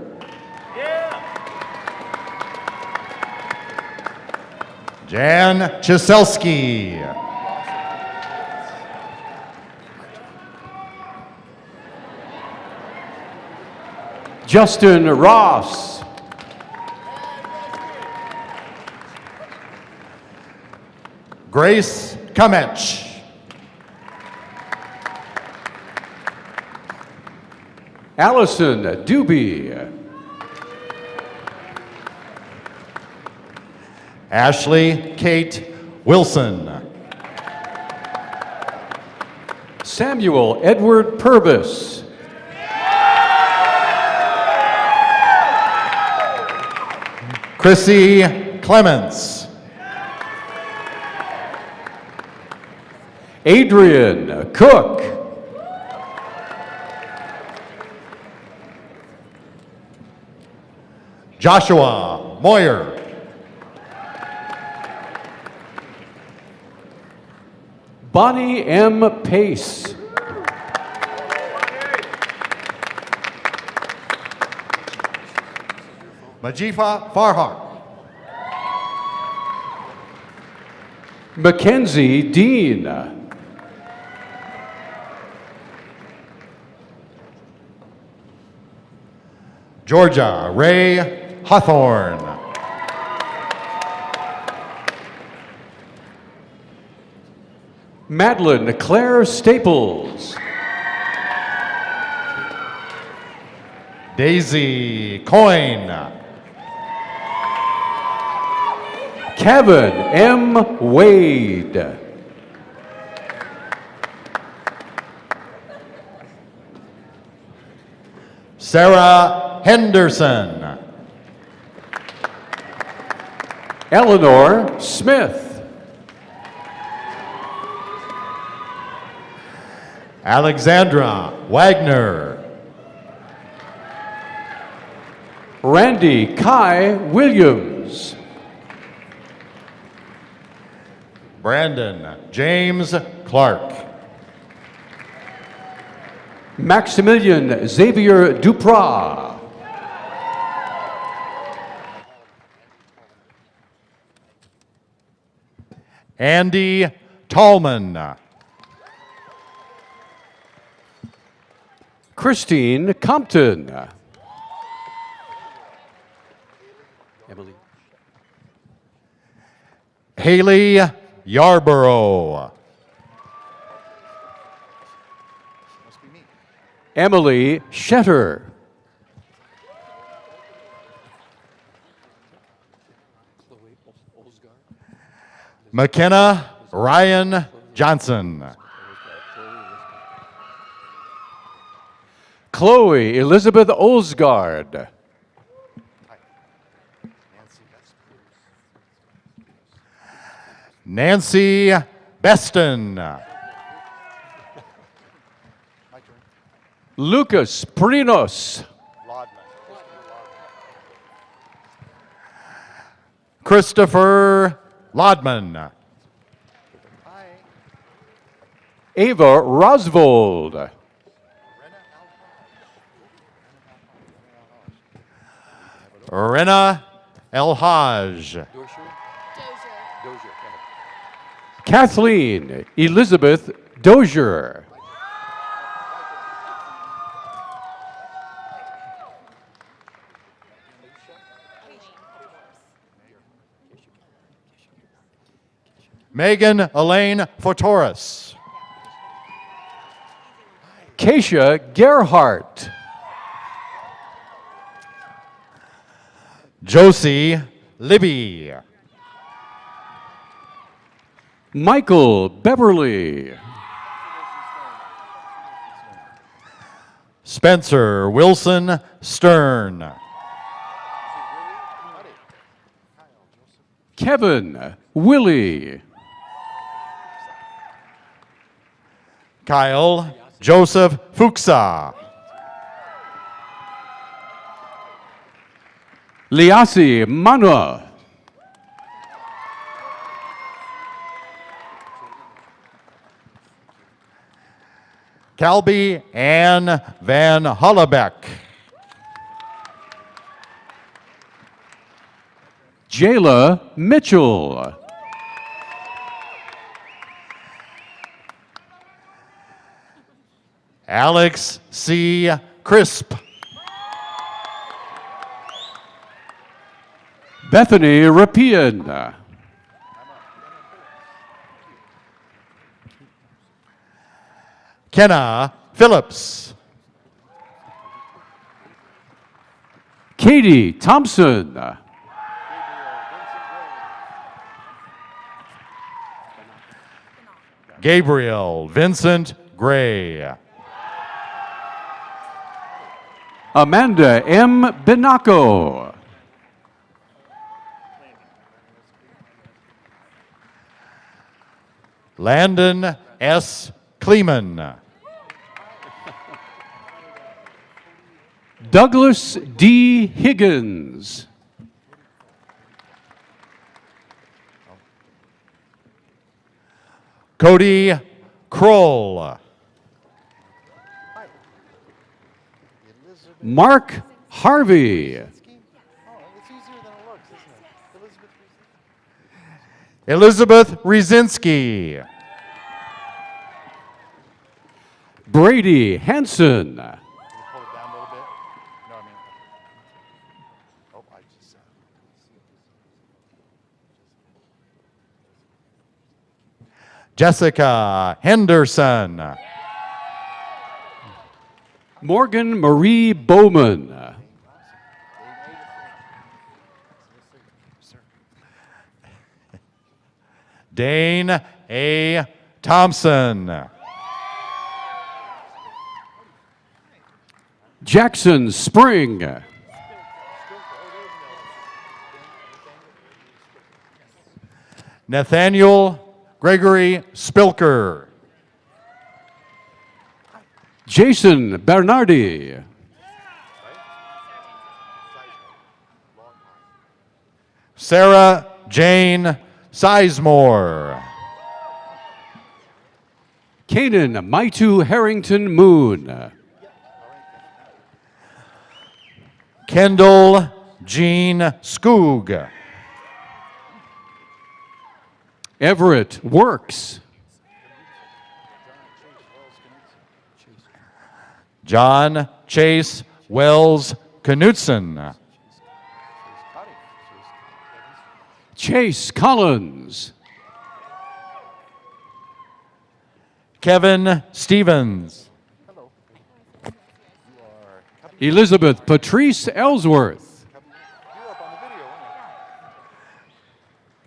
Jan Chiselski. Justin Ross. Grace Kamech. Allison Doobie. Ashley Kate Wilson. Samuel Edward Purvis. Chrissy Clements. Adrian Cook. Joshua Moyer. Bonnie M. Pace. Majifa Farhar. Mackenzie Dean. Georgia Ray Hawthorne. Madeline Claire Staples. Daisy Coyne. Kevin M. Wade. Sarah Henderson. Eleanor Smith. Alexandra Wagner. Randy Kai Williams. Brandon James Clark. Maximilian Xavier Duprat. Andy Tallman. Christine Compton. Emily. Haley Yarborough. Emily Shetter. McKenna Ryan Johnson. Chloe Elizabeth Olsgaard. Nancy Beston. Lucas Prinos. Christopher Lodman. Ava Rosvold. Rena El Haj. Kathleen Elizabeth Dozier. Megan Elaine Fotoris. Keisha Gerhart. Josie Libby. Michael Beverly. Spencer Wilson Stern. Kevin Willie. Kyle Joseph Fuchsa. Liasi Manua. Calby Ann Van Hollebeck. Jayla Mitchell. Alex C. Crisp. Bethany Rapian. Kenna Phillips. Katie Thompson. Gabriel Vincent Gray. Amanda M. Binaco. Landon S. Kleeman. Douglas D. Higgins. Cody Kroll. Mark Harvey. Elizabeth Rzinski. Brady Hanson. Jessica Henderson. Morgan Marie Bowman. Dane A. Thompson. Jackson Spring. Nathaniel Gregory Spilker. Jason Bernardi. Sarah Jane Sizemore. Kanan Maitu Harrington Moon. Kendall Jean Skoog. Everett Works. John Chase Wells Knutson. Chase Collins. Kevin Stevens. Elizabeth Patrice Ellsworth.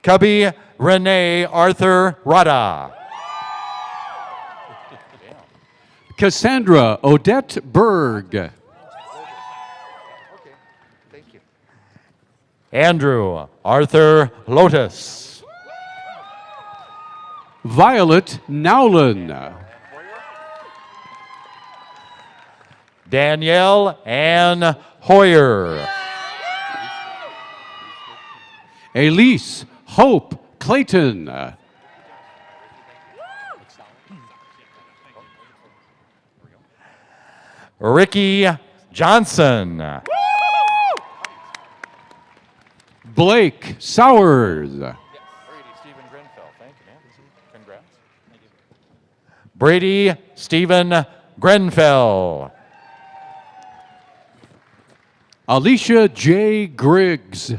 Cubby Renee Arthur Rada. Cassandra Odette Berg. Andrew Arthur Lotus. Violet Nowlin. Danielle Ann Hoyer. Elise Hope Clayton. Ricky Johnson. Blake Sowers. Brady Stephen Grenfell. Alicia J. Griggs.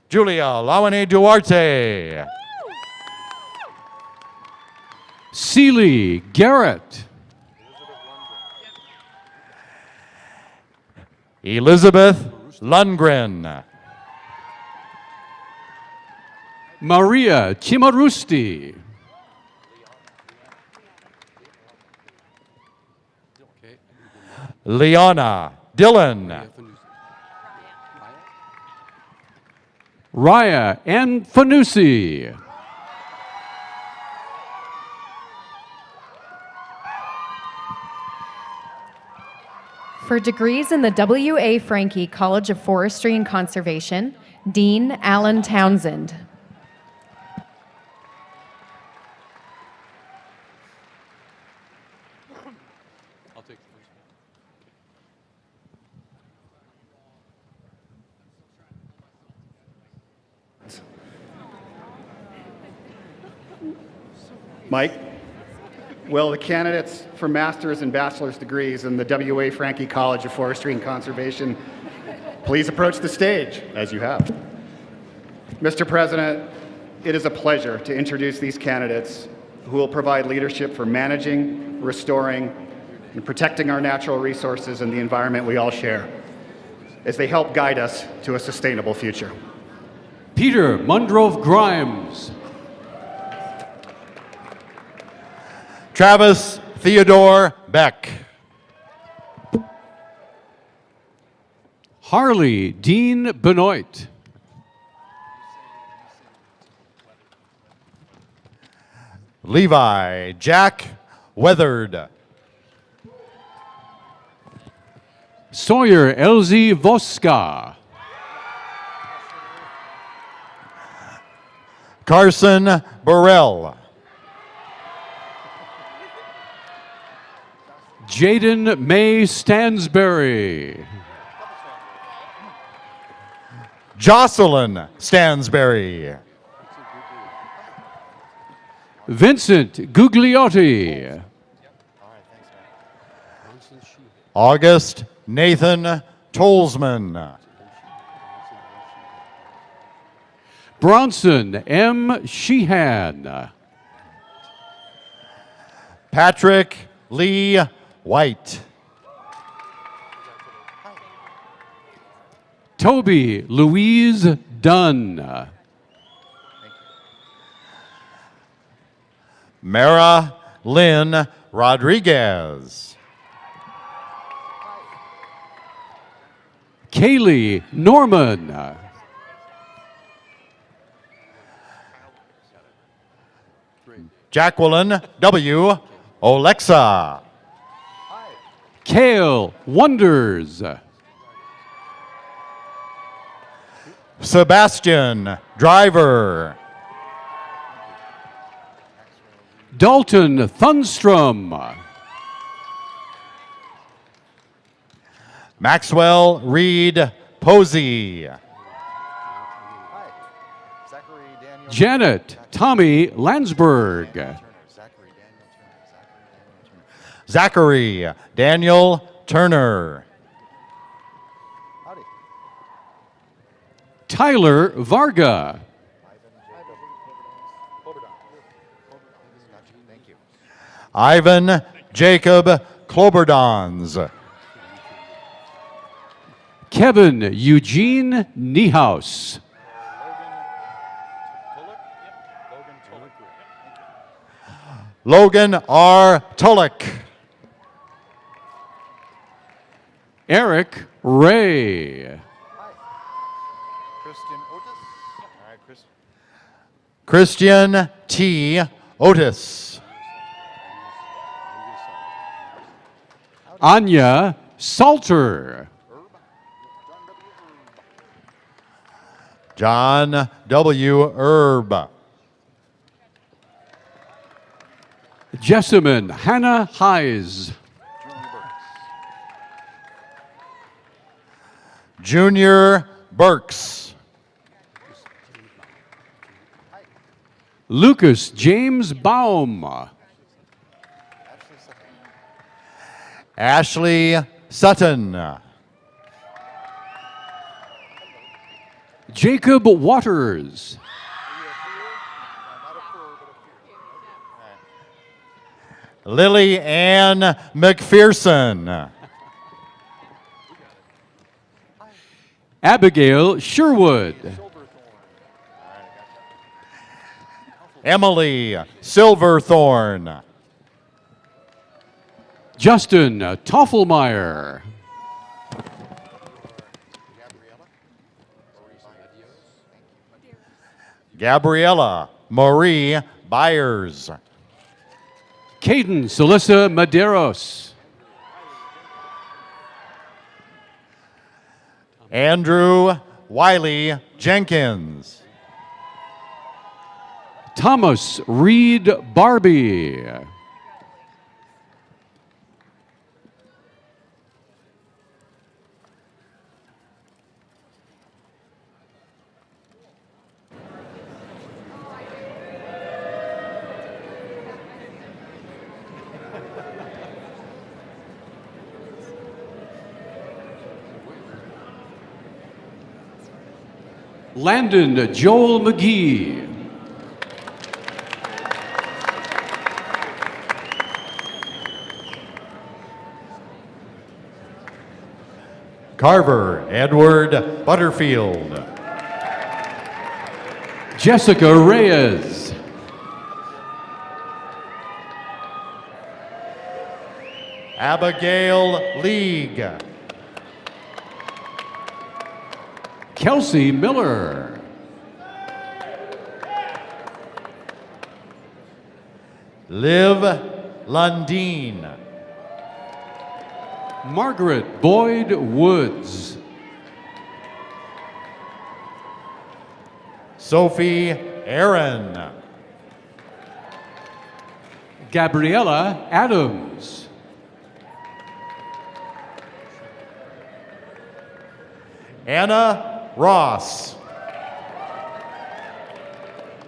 Julia Lawane Duarte. Celie Garrett. Elizabeth Lundgren. Maria Chimarusti. Leona Dillon. Raya N. Fanusi. For degrees in the W.A. Franke College of Forestry and Conservation, Dean Alan Townsend. Mike? Will the candidates for master's and bachelor's degrees in the W.A. Franke College of Forestry and Conservation please approach the stage, as you have. Mr. President, it is a pleasure to introduce these candidates who will provide leadership for managing, restoring, and protecting our natural resources and the environment we all share, as they help guide us to a sustainable future. Peter Mundrove Grimes. Travis Theodore Beck. Harley Dean Benoit. Levi Jack Weathered. Sawyer Elsie Voska. Carson Burrell. Jaden May Stansberry. Jocelyn Stansberry. Vincent Gugliotti. August Nathan Tolsman. Bronson M. Sheehan. Patrick Lee White. Toby Louise Dunn. Mara Lynn Rodriguez. Kaylee Norman. Jacqueline W. Olexa. Kale Wonders. Sebastian Driver. Dalton Thunstrom. Maxwell Reed Posey. Janet Tommy Landsberg. Zachary Daniel Turner. Tyler Varga. Ivan Jacob Kloberdons. Kevin Eugene Niehaus. Logan R. Tulloch. Eric Ray. Christian T. Otis. Anya Salter. John W. Erb. Jessamine Hannah Hayes. Junior Burks. Lucas James Baum. Ashley Sutton. Jacob Waters. Lily Ann McPherson. Abigail Sherwood. Emily Silverthorne. Justin Toffelmeyer. Gabriella Marie Byers. Caden Celissa Maderos. Andrew Wiley Jenkins. Thomas Reed Barbie. Landon Joel McGee. Carver Edward Butterfield. Jessica Reyes. Abigail League. Kelsey Miller. Liv Lundeen. Margaret Boyd Woods. Sophie Aaron. Gabriella Adams. Anna Ross.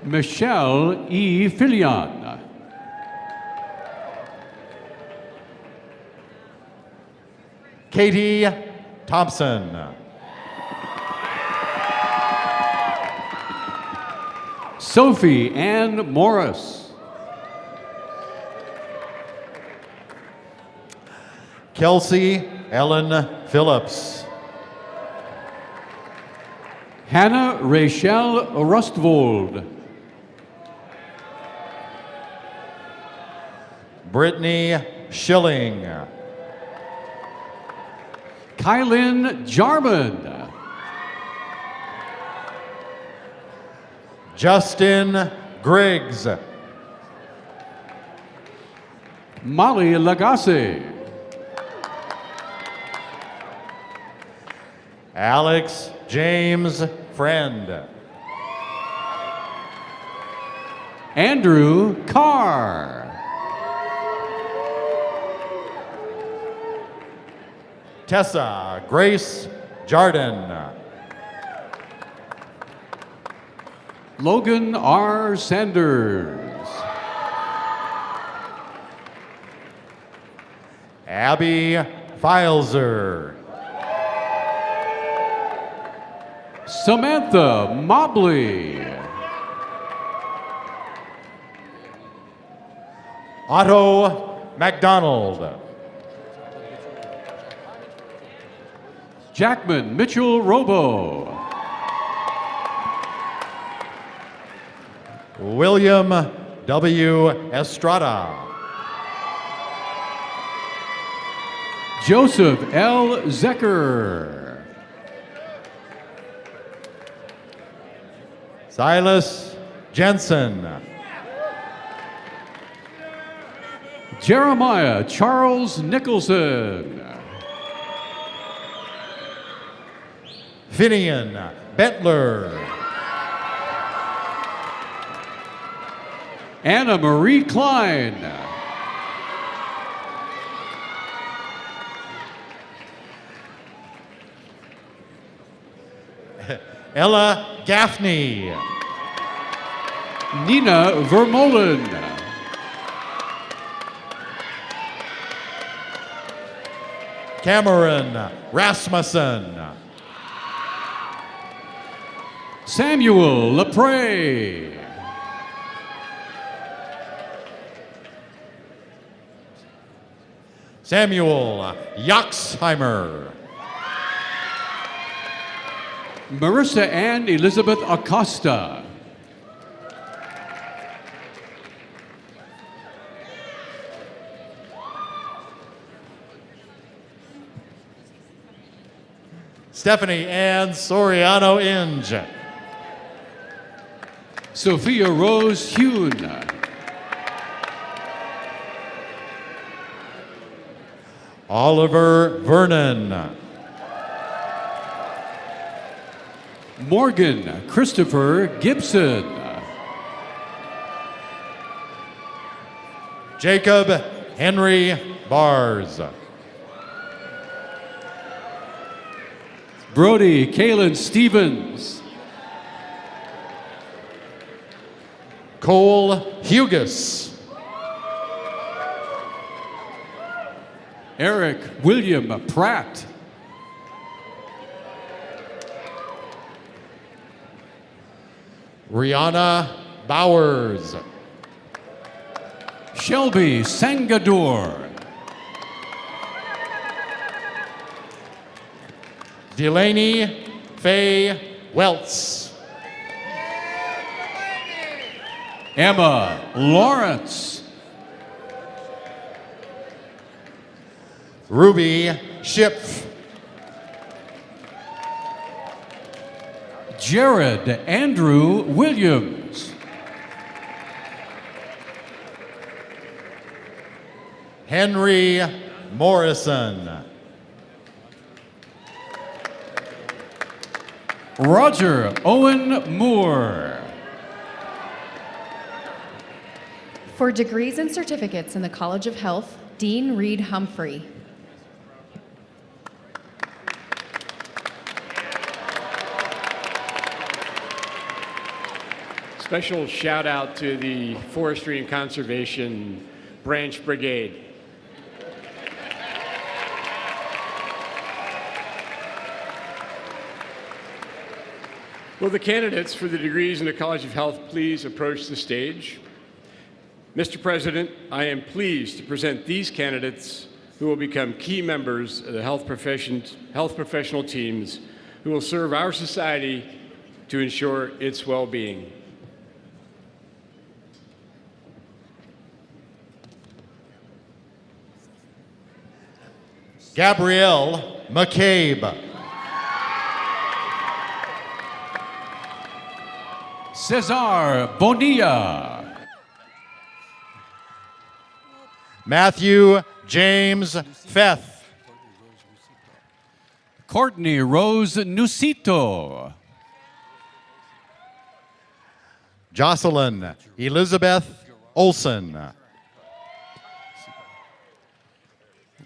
Michelle E. Filion. Katie Thompson. Sophie Ann Morris. Kelsey Ellen Phillips. Hannah Rachel Rustvold. Brittany Schilling. Kylan Jarman. Justin Griggs. Molly Lagasse. Alex James Friend. Andrew Carr. Tessa Grace Jardin. Logan R. Sanders. Abby Filzer. Samantha Mobley. Otto McDonald. Jackman Mitchell Robo. William W. Estrada. Joseph L. Zecker. Silas Jensen. Jeremiah Charles Nicholson. Finian Bentler. Anna Marie Klein. Ella Gaffney. Nina Vermolen. Cameron Rasmussen. Samuel Lepre. Samuel Yaxheimer. Marissa Ann Elizabeth Acosta. Stephanie Ann Soriano Inge. Sophia Rose Hune. Oliver Vernon. Morgan Christopher Gibson. Jacob Henry Bars. Brody Kalen Stevens. Cole Hugus. Eric William Pratt. Rihanna Bowers. Shelby Sangador. Delaney Faye Welts. Emma Lawrence. Ruby Shipf. Jared Andrew Williams. Henry Morrison. Roger Owen Moore. For degrees and certificates in the College of Health, Dean Reed Humphrey. Special shout out to the Forestry and Conservation Branch Brigade. Will the candidates for the degrees in the College of Health please approach the stage? Mr. President, I am pleased to present these candidates who will become key members of the health professional teams who will serve our society to ensure its well-being. Gabrielle McCabe. Cesar Bonilla. Matthew James Feth. Courtney Rose Nusito. Jocelyn Elizabeth Olson.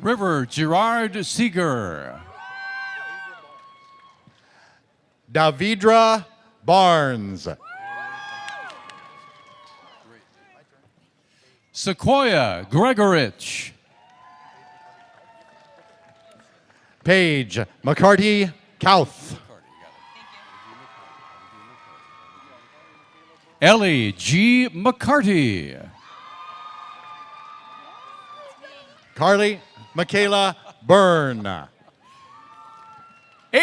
River Gerard Seeger. Davidra Barnes. Sequoia Gregorich. Paige McCarty Kauth. Ellie G. McCarty. Carly Michaela Byrne.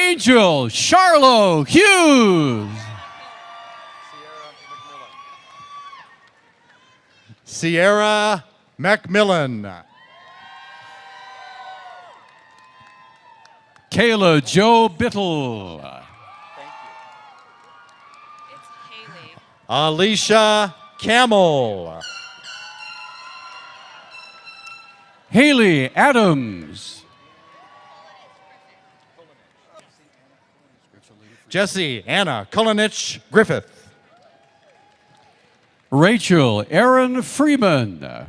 Angel Charlo Hughes. Sierra Macmillan. Kayla Jo Bittle. Alicia Camel. Haley Adams. Jesse Anna Kulinich Griffith. Rachel Aaron Freeman.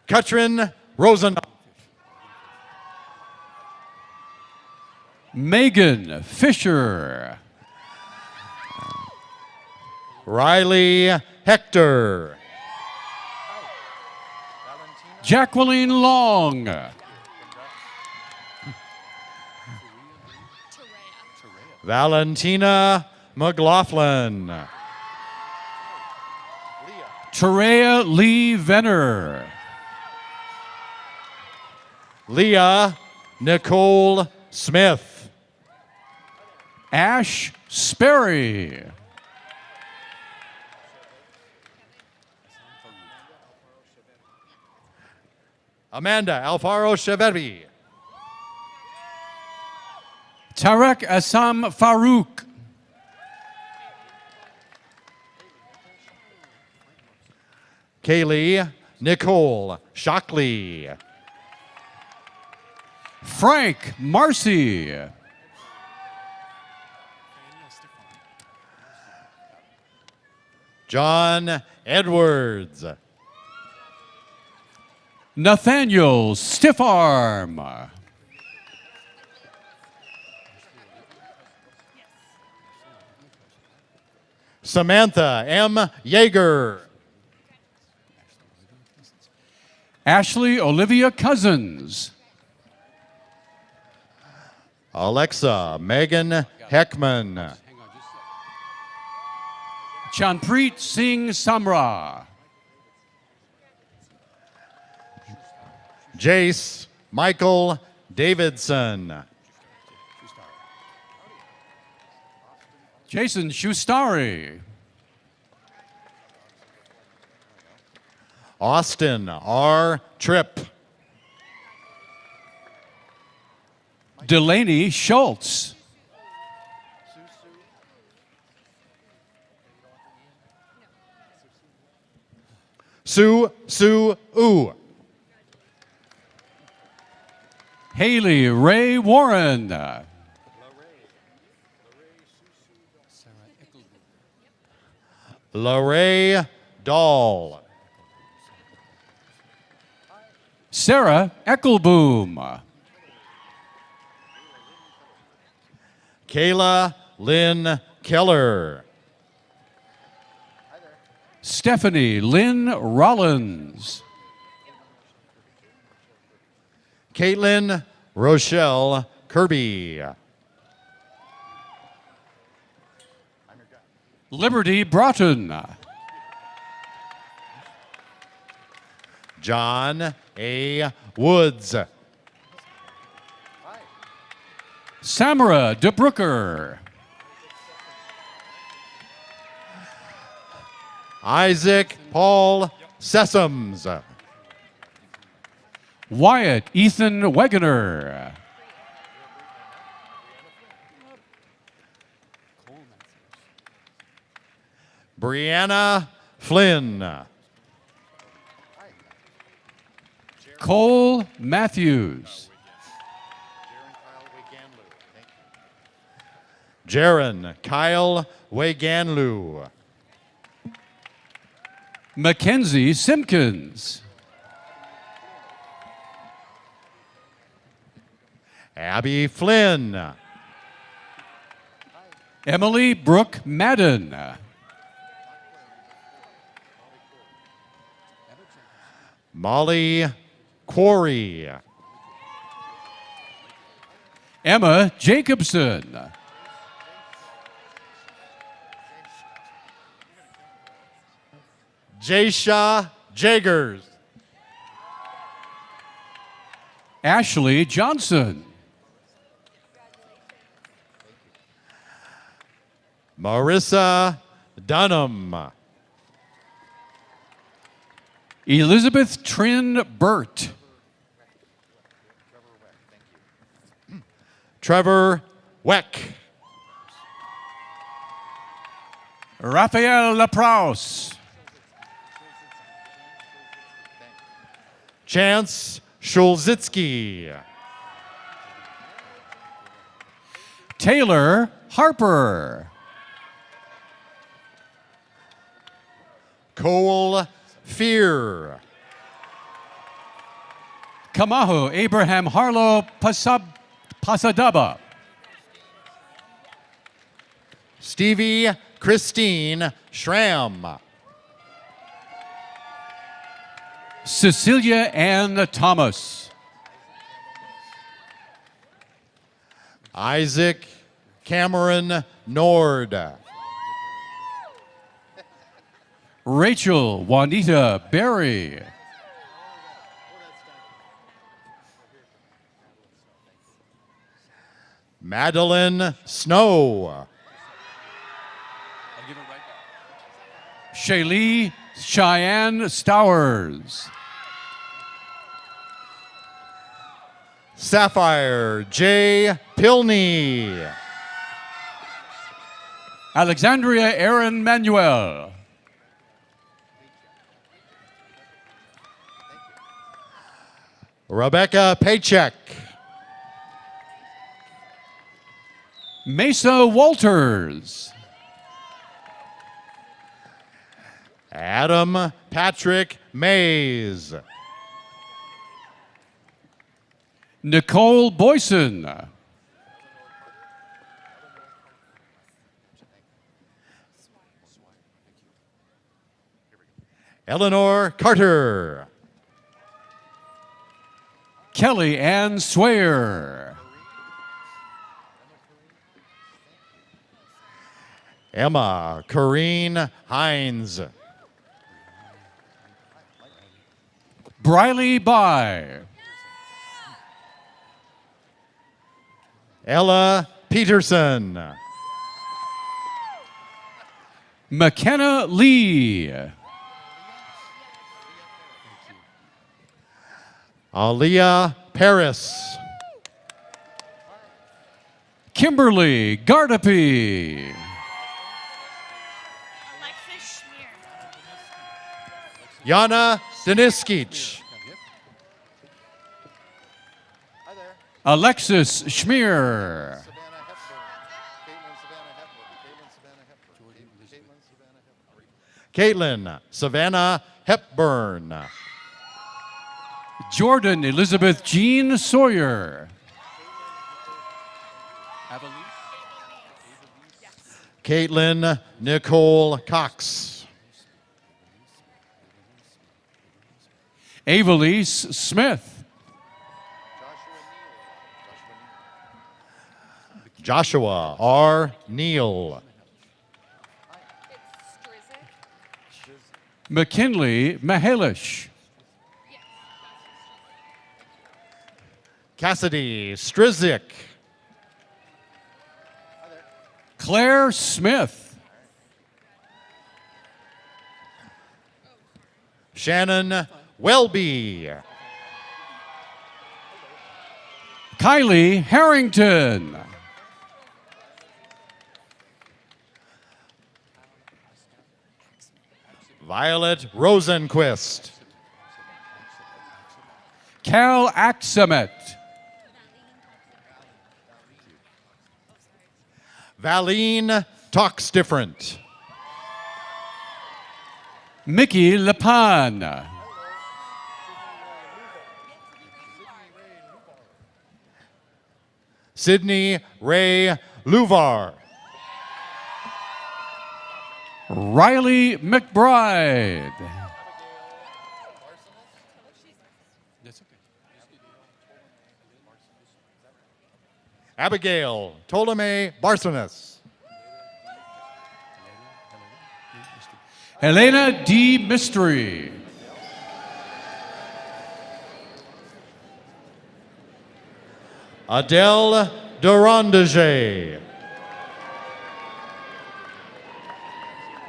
Katrin Rosen. Megan Fisher. Riley Hector. Jacqueline Long. Valentina McLaughlin. Terea Lee Venner. Leah Nicole Smith. Ash Sperry. Amanda Alfaro Chevetti. Tarek Assam Farouk. Kaylee Nicole Shockley. Frank Marcy. John Edwards. Nathaniel Stiffarm. Samantha M. Yeager. Ashley Olivia Cousins. Alexa Megan Heckman. Chanpreet Singh Samra. Jace Michael Davidson. Jason Shustari. Austin R. Tripp. Delaney Schultz. Sue Oo. Haley Ray Warren. Lorraine Dahl. Sarah Eckelboom. Kayla Lynn Keller. Stephanie Lynn Rollins. Caitlin Rochelle Kirby. Liberty Broughton. John A. Woods. Samara DeBrooker. Isaac Paul Sessoms. Wyatt Ethan Wegener. Brianna Flynn. Cole Matthews. Jaron Kyle Weganlu. Mackenzie Simpkins. Abby Flynn. Emily Brooke Madden. Molly Quarry. Emma Jacobson. Jasha Jagers. Ashley Johnson. Marissa Dunham. Elizabeth Trin Burt. Trevor Weck. Raphael Laprouse. Chance Shulzitsky. Taylor Harper. Cole Fear. Kamahu Abraham Harlow Pasadaba. Stevie Christine Schramm. Cecilia Ann Thomas. Isaac Cameron Nord. Rachel Juanita Berry. Madeline Snow. Shaylee Cheyenne Stowers. Sapphire J. Pilney. Alexandria Aaron Manuel. Rebecca Paycheck. Mesa Walters. Adam Patrick Mays. Nicole Boyson. Eleanor Carter. Kelly Ann Swayer. Emma Corrine Hines. Briley By. Ella Peterson. McKenna Lee. Aaliyah Paris. Kimberly Gardapi. Yana Deniskic. Alexis Schmier. Caitlin Savannah Hepburn. Jordan Elizabeth Jean Sawyer. Caitlin Nicole Cox. Avalise Smith. Joshua R. Neal. McKinley Mahalish. Cassidy Strizik. Claire Smith. Shannon Welby. Kylie Harrington. Violet Rosenquist. Cal Aksamet. Valine Talks Different. Mickey Lepan. Sydney Ray Luvar. Riley McBride. Abigail Ptolemy Barsonas. Helena D. Mystery. Adele Durandage.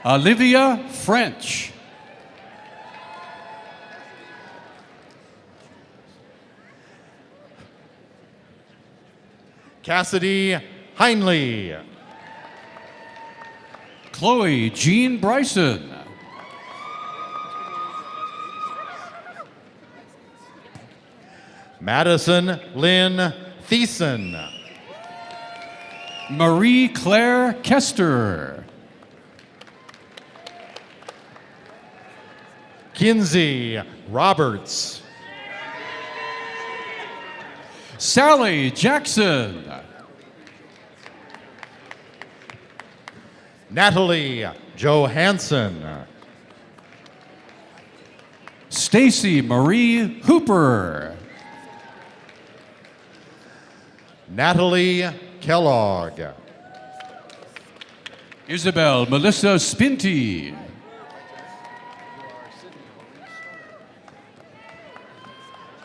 Olivia French. Cassidy Heinley. Chloe Jean Bryson. Madison Lynn Thiessen. Marie Claire Kester. Kinsey Roberts. Sally Jackson. Natalie Johansson. Stacy Marie Hooper. Natalie Kellogg. Isabel Melissa Spinty.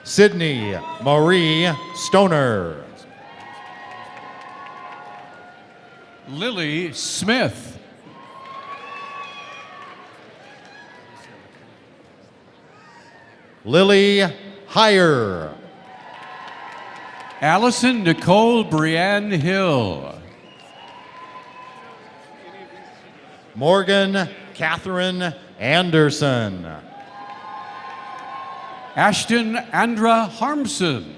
Sydney Marie Stoner. Lily Smith. Lily Heyer. Allison Nicole Brienne Hill. Morgan Catherine Anderson. Ashton Andra Harmson.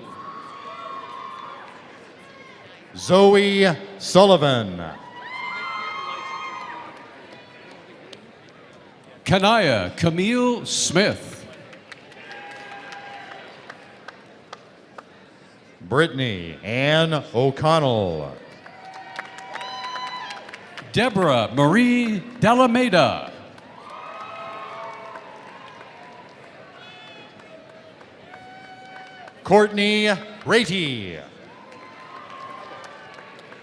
Zoe Sullivan. Kanaya Camille Smith. Brittany Ann O'Connell. Deborah Marie Delameda. Courtney Rady.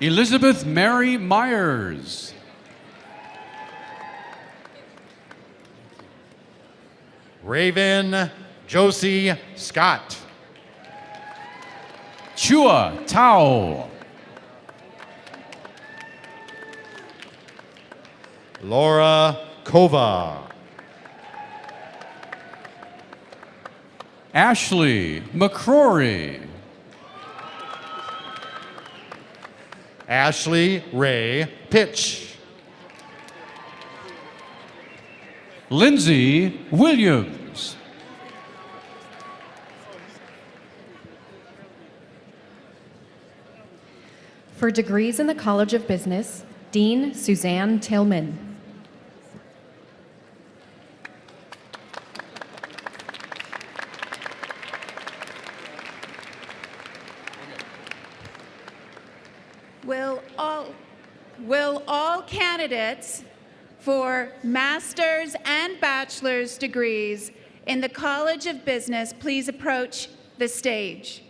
Elizabeth Mary Myers. Raven Josie Scott. Chua Tao. Laura Kova. Ashley McCrory. Ashley Ray Pitch. Lindsay Williams. For degrees in the College of Business, Dean Suzanne Tillman. Will all candidates for master's and bachelor's degrees in the College of Business please approach the stage?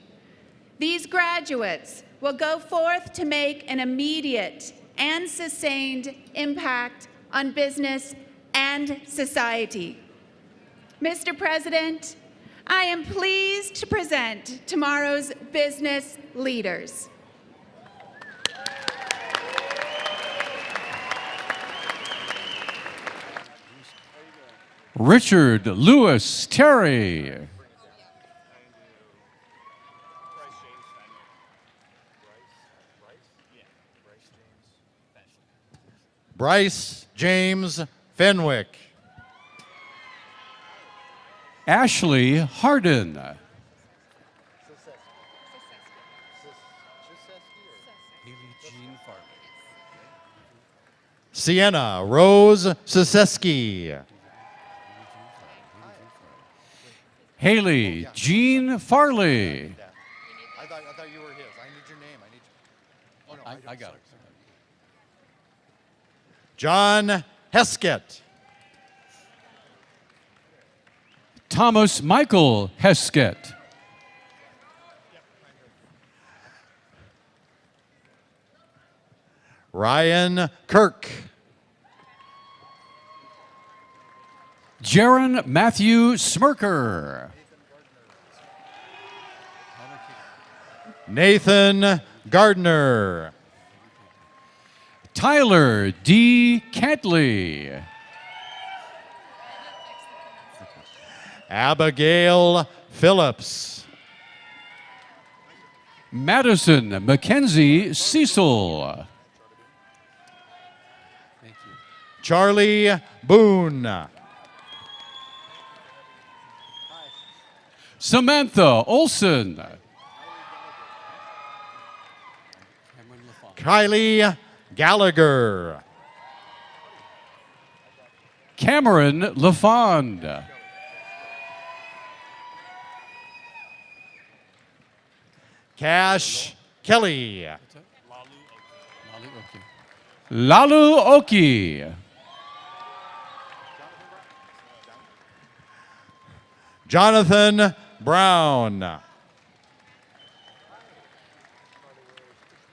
These graduates will go forth to make an immediate and sustained impact on business and society. Mr. President, I am pleased to present tomorrow's business leaders. Richard Lewis Terry. Bryce James Fenwick. Ashley Harden. Sienna Rose Siseski. Haley Jean Farley. I thought you were his. I need your name. Oh, no, I got it. John Heskett. Thomas Michael Heskett. Ryan Kirk. Jaron Matthew Smirker. Nathan Gardner. Tyler D. Cantley. Abigail Phillips. Madison Mackenzie Cecil. Charlie Boone. Samantha Olson. Kylie Gallagher. Cameron LaFond. Cash Kelly. Lalu Oki. Jonathan Brown.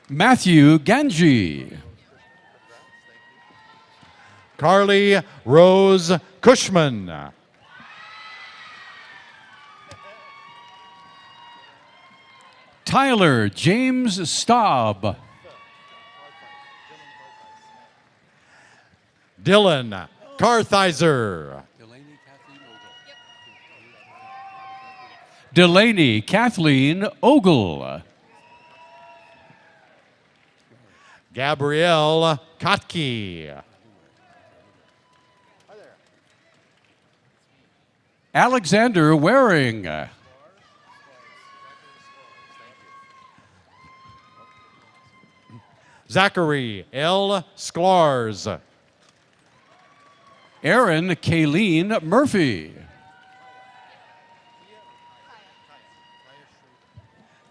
Matthew Ganji. Carly Rose Cushman. Tyler James Staub. Dylan Kartheiser. Delaney Kathleen Ogle. Gabrielle Kotke. Alexander Waring. Zachary L. Sklars. Aaron Kayleen Murphy.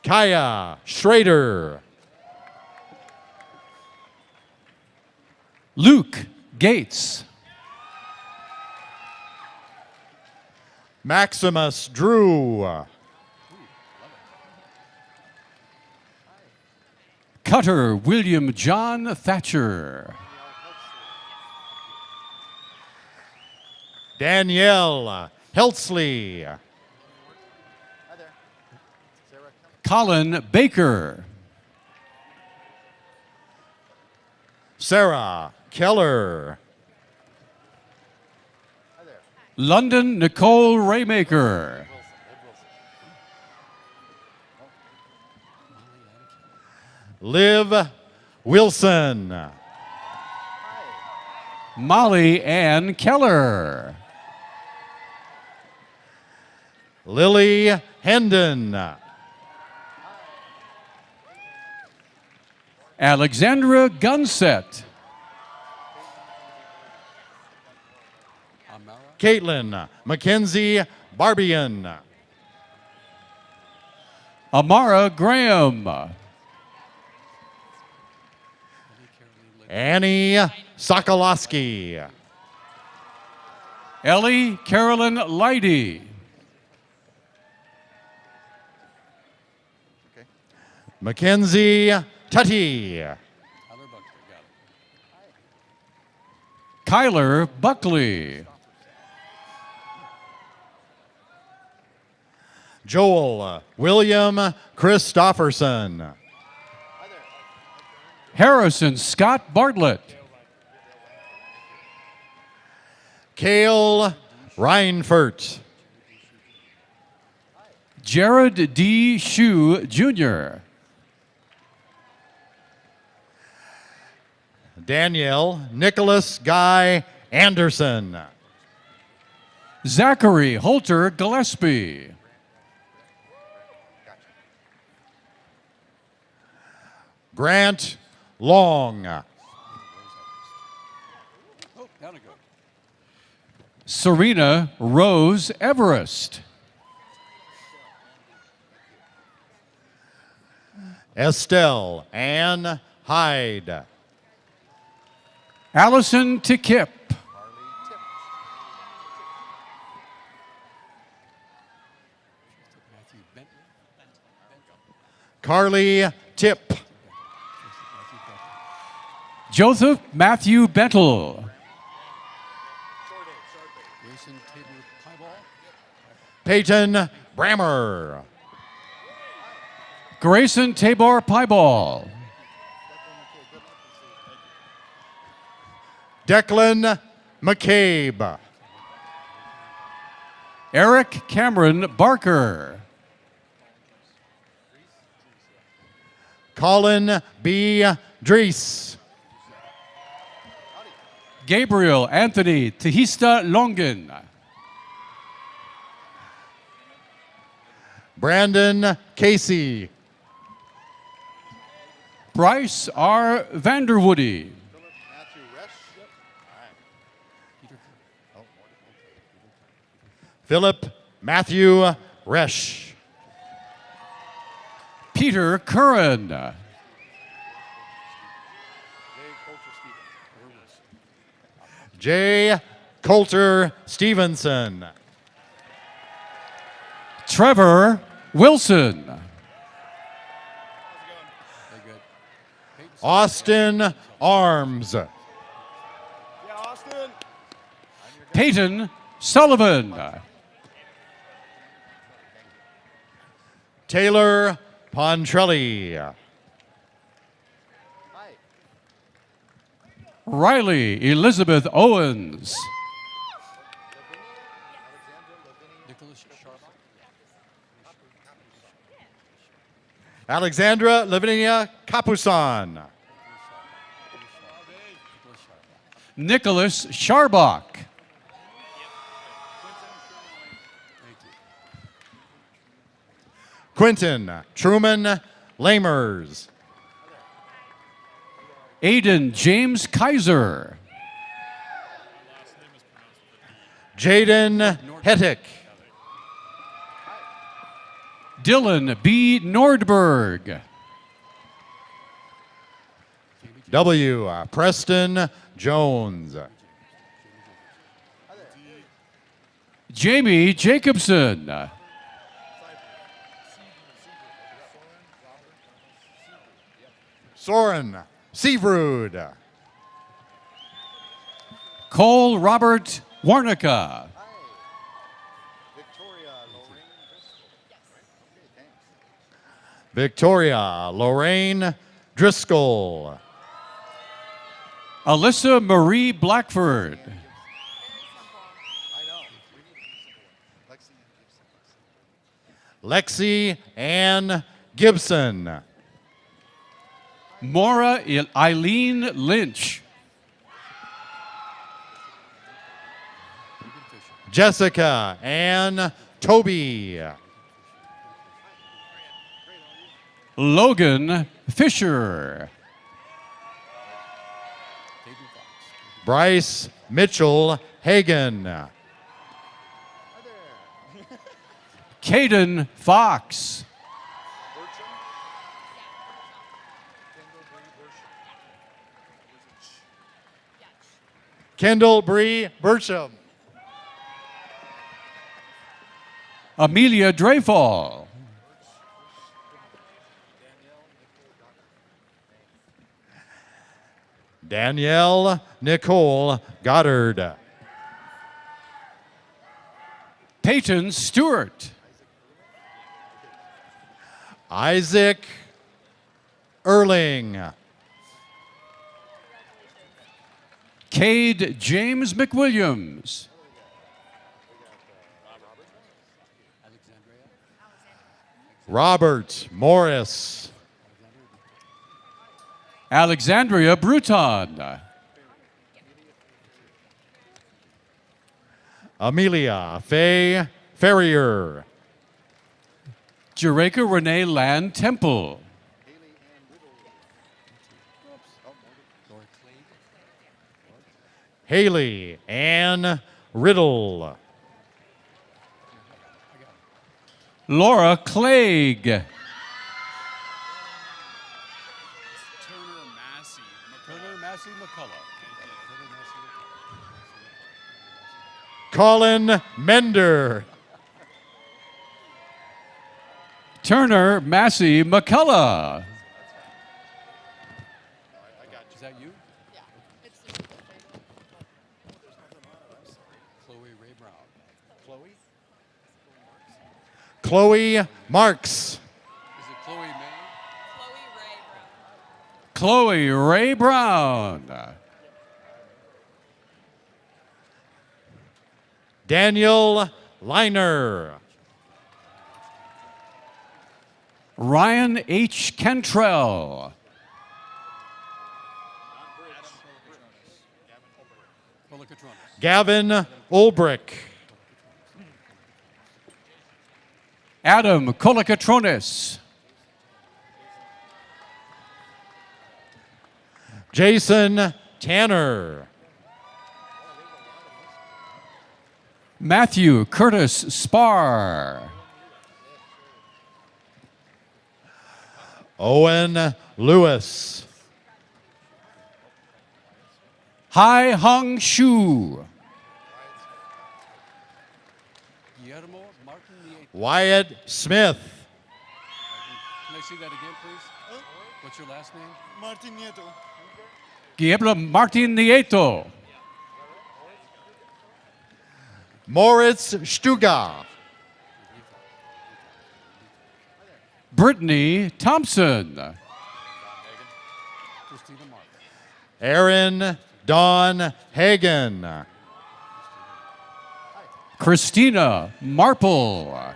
Kaya Schrader. Luke Gates. Maximus Drew. Cutter William John Thatcher. Danielle Heltzley. Colin Baker. Sarah Keller. London Nicole Raymaker. Liv Wilson. Molly Ann Keller. Lily Hendon. Alexandra Gunset. Caitlin Mackenzie Barbian. Amara Graham. Annie Sokolowski. Ellie Carolyn Leidy. Mackenzie Tutty. Kyler Buckley. Joel William Christofferson. Harrison Scott Bartlett. Cale Reinfert. Jared D. Shue Jr. Danielle Nicholas Guy Anderson. Zachary Holter Gillespie. Grant Long. Serena Rose Everest. Estelle Ann Hyde. Allison Tikip. Carly Tip. Joseph Matthew Bentel. Peyton Brammer. Grayson Tabor Pieball. Declan McCabe. Eric Cameron Barker. Colin B. Dries. Gabriel Anthony Tehista Longen. Brandon Casey. Bryce R. Vanderwoody. Philip Matthew Resch. Peter Curran. Jay Coulter Stevenson. Trevor Wilson. Austin Arms. Peyton Sullivan. Taylor Pontrelli. Riley Elizabeth Owens. Alexandra Lavinia Capusan. Nicholas Scharbach. Quentin Truman Lamers. Aiden James Kaiser. Jaden Hettick. Dylan B. Nordberg. W. Preston Jones. Jamie Jacobson. Soren Seabrud. Cole Robert Warnica. Victoria Lorraine Driscoll. Alyssa Marie Blackford. Lexi Ann Gibson. Maura Eileen Lynch. Jessica Ann Toby. Logan Fisher. Bryce Mitchell Hagan. Caden Fox. Kendall Bree Burcham. Amelia Dreyfall. Danielle Nicole Goddard. Peyton Stewart. Isaac Erling. Cade James McWilliams. Robert Morris. Alexandria Bruton. Amelia Faye Ferrier. Jereka Renee Land Temple. Haley Ann Riddle. Laura Clegg. Colin Mender. Turner Massey McCullough. Is that you? Yeah. It's Chloe Ray Brown. Chloe? Chloe Marks. Is it Chloe May? Chloe Ray Brown. Daniel Liner. Ryan H. Cantrell. Gavin Ulbrich. Adam Kolikatronis. Jason Tanner. Matthew Curtis Spar. Owen Lewis. Hai Hong Shu. Wyatt Smith. Can I see that again, please? What's your last name? Martin Nieto. Gabriel Martin Nieto. Moritz Stuga. Brittany Thompson. Aaron Dawn Hagen. Christina Marple.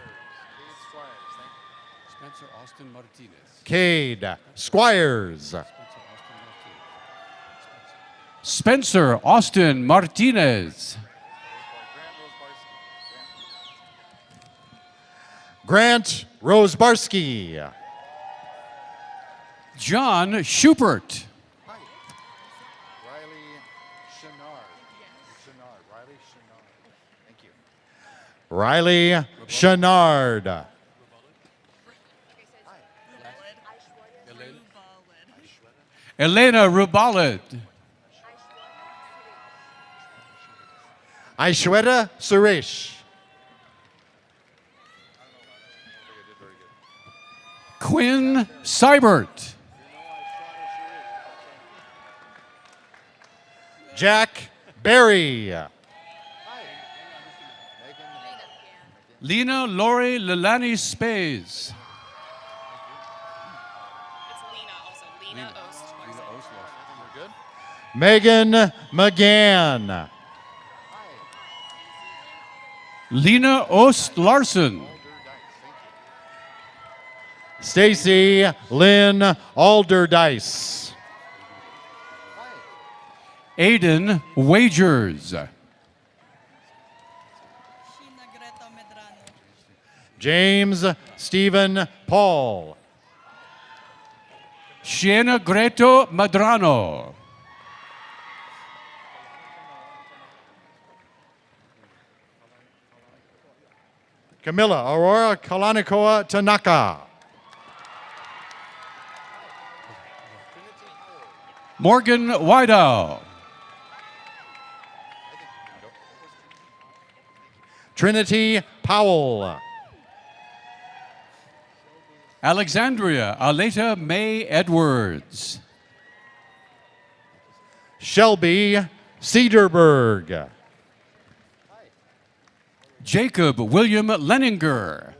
Spencer Austin Martinez. Cade Squires. Spencer Austin Martinez. Grant Rosebarski. John Schubert. Riley Chenard. Riley Chenard. Thank you. Riley Chenard. Elena Rubalid. Aishweta Suresh. Quinn Seibert. Jack Berry. Lena Lori Lilani Spays. Megan McGann. Lena Ost Larson. Stacy Lynn Alderdice. Aiden Wagers. James Stephen Paul. Siena Greto Madrano. Camilla Aurora Kalanikoa Tanaka. Morgan Widow. Trinity Powell. Alexandria Aleta May Edwards. Shelby Cedarberg. Jacob William Leninger.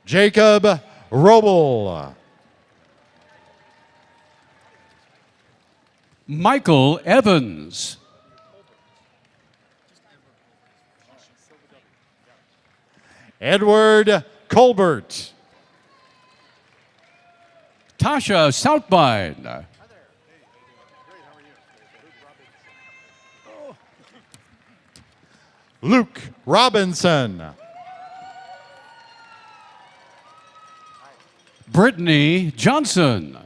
Jacob Roble. Michael Evans. Edward Colbert. Tasha Southbind. Luke Robinson. Brittany Johnson.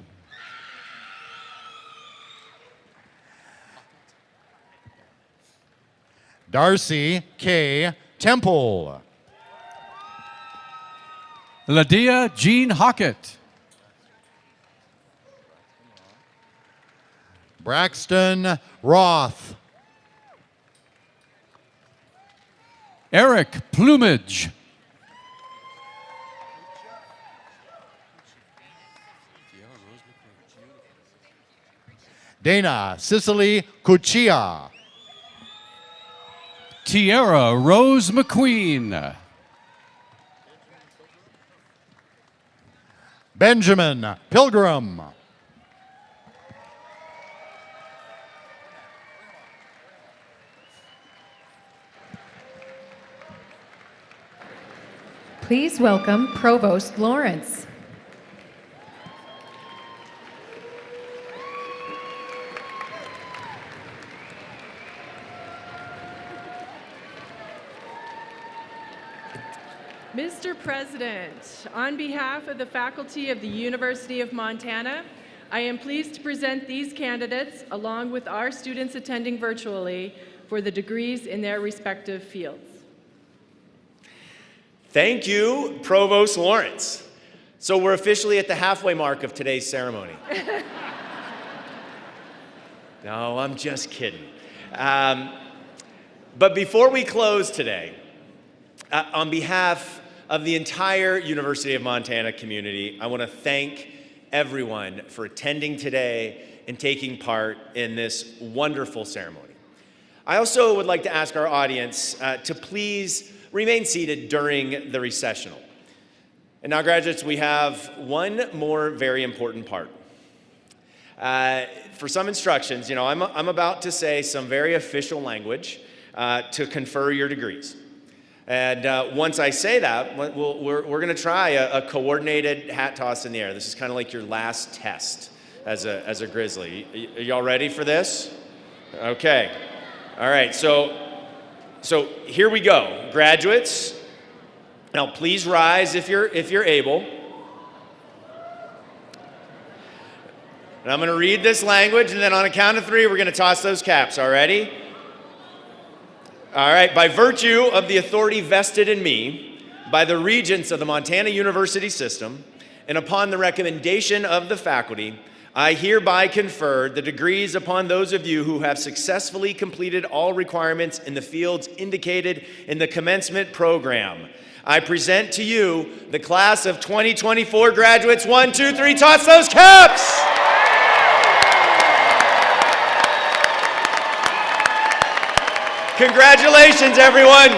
Darcy K. Temple. Ladia Jean Hockett. Braxton Roth. Eric Plumage. Dana Cicely Cuccia. Tierra Rose McQueen. Benjamin Pilgrim. Please welcome Provost Lawrence. Mr. President, on behalf of the faculty of the University of Montana, I am pleased to present these candidates, along with our students attending virtually, for the degrees in their respective fields. Thank you, Provost Lawrence. So we're officially at the halfway mark of today's ceremony. No, I'm just kidding. But before we close today, on behalf of the entire University of Montana community, I want to thank everyone for attending today and taking part in this wonderful ceremony. I also would like to ask our audience to please remain seated during the recessional. And now, graduates, we have one more very important part. For some instructions, I'm about to say some very official language to confer your degrees. And once I say that, we're going to try a coordinated hat toss in the air. This is kind of like your last test as a Grizzly. Are y'all ready for this? Okay. All right. So here we go, graduates. Now, please rise if you're able. And I'm going to read this language, and then on a count of 3, we're going to toss those caps. All ready? All right, by virtue of the authority vested in me by the regents of the Montana University System, and upon the recommendation of the faculty, I hereby confer the degrees upon those of you who have successfully completed all requirements in the fields indicated in the commencement program. I present to you the class of 2024 graduates. 1, 2, 3, toss those caps! Congratulations, everyone.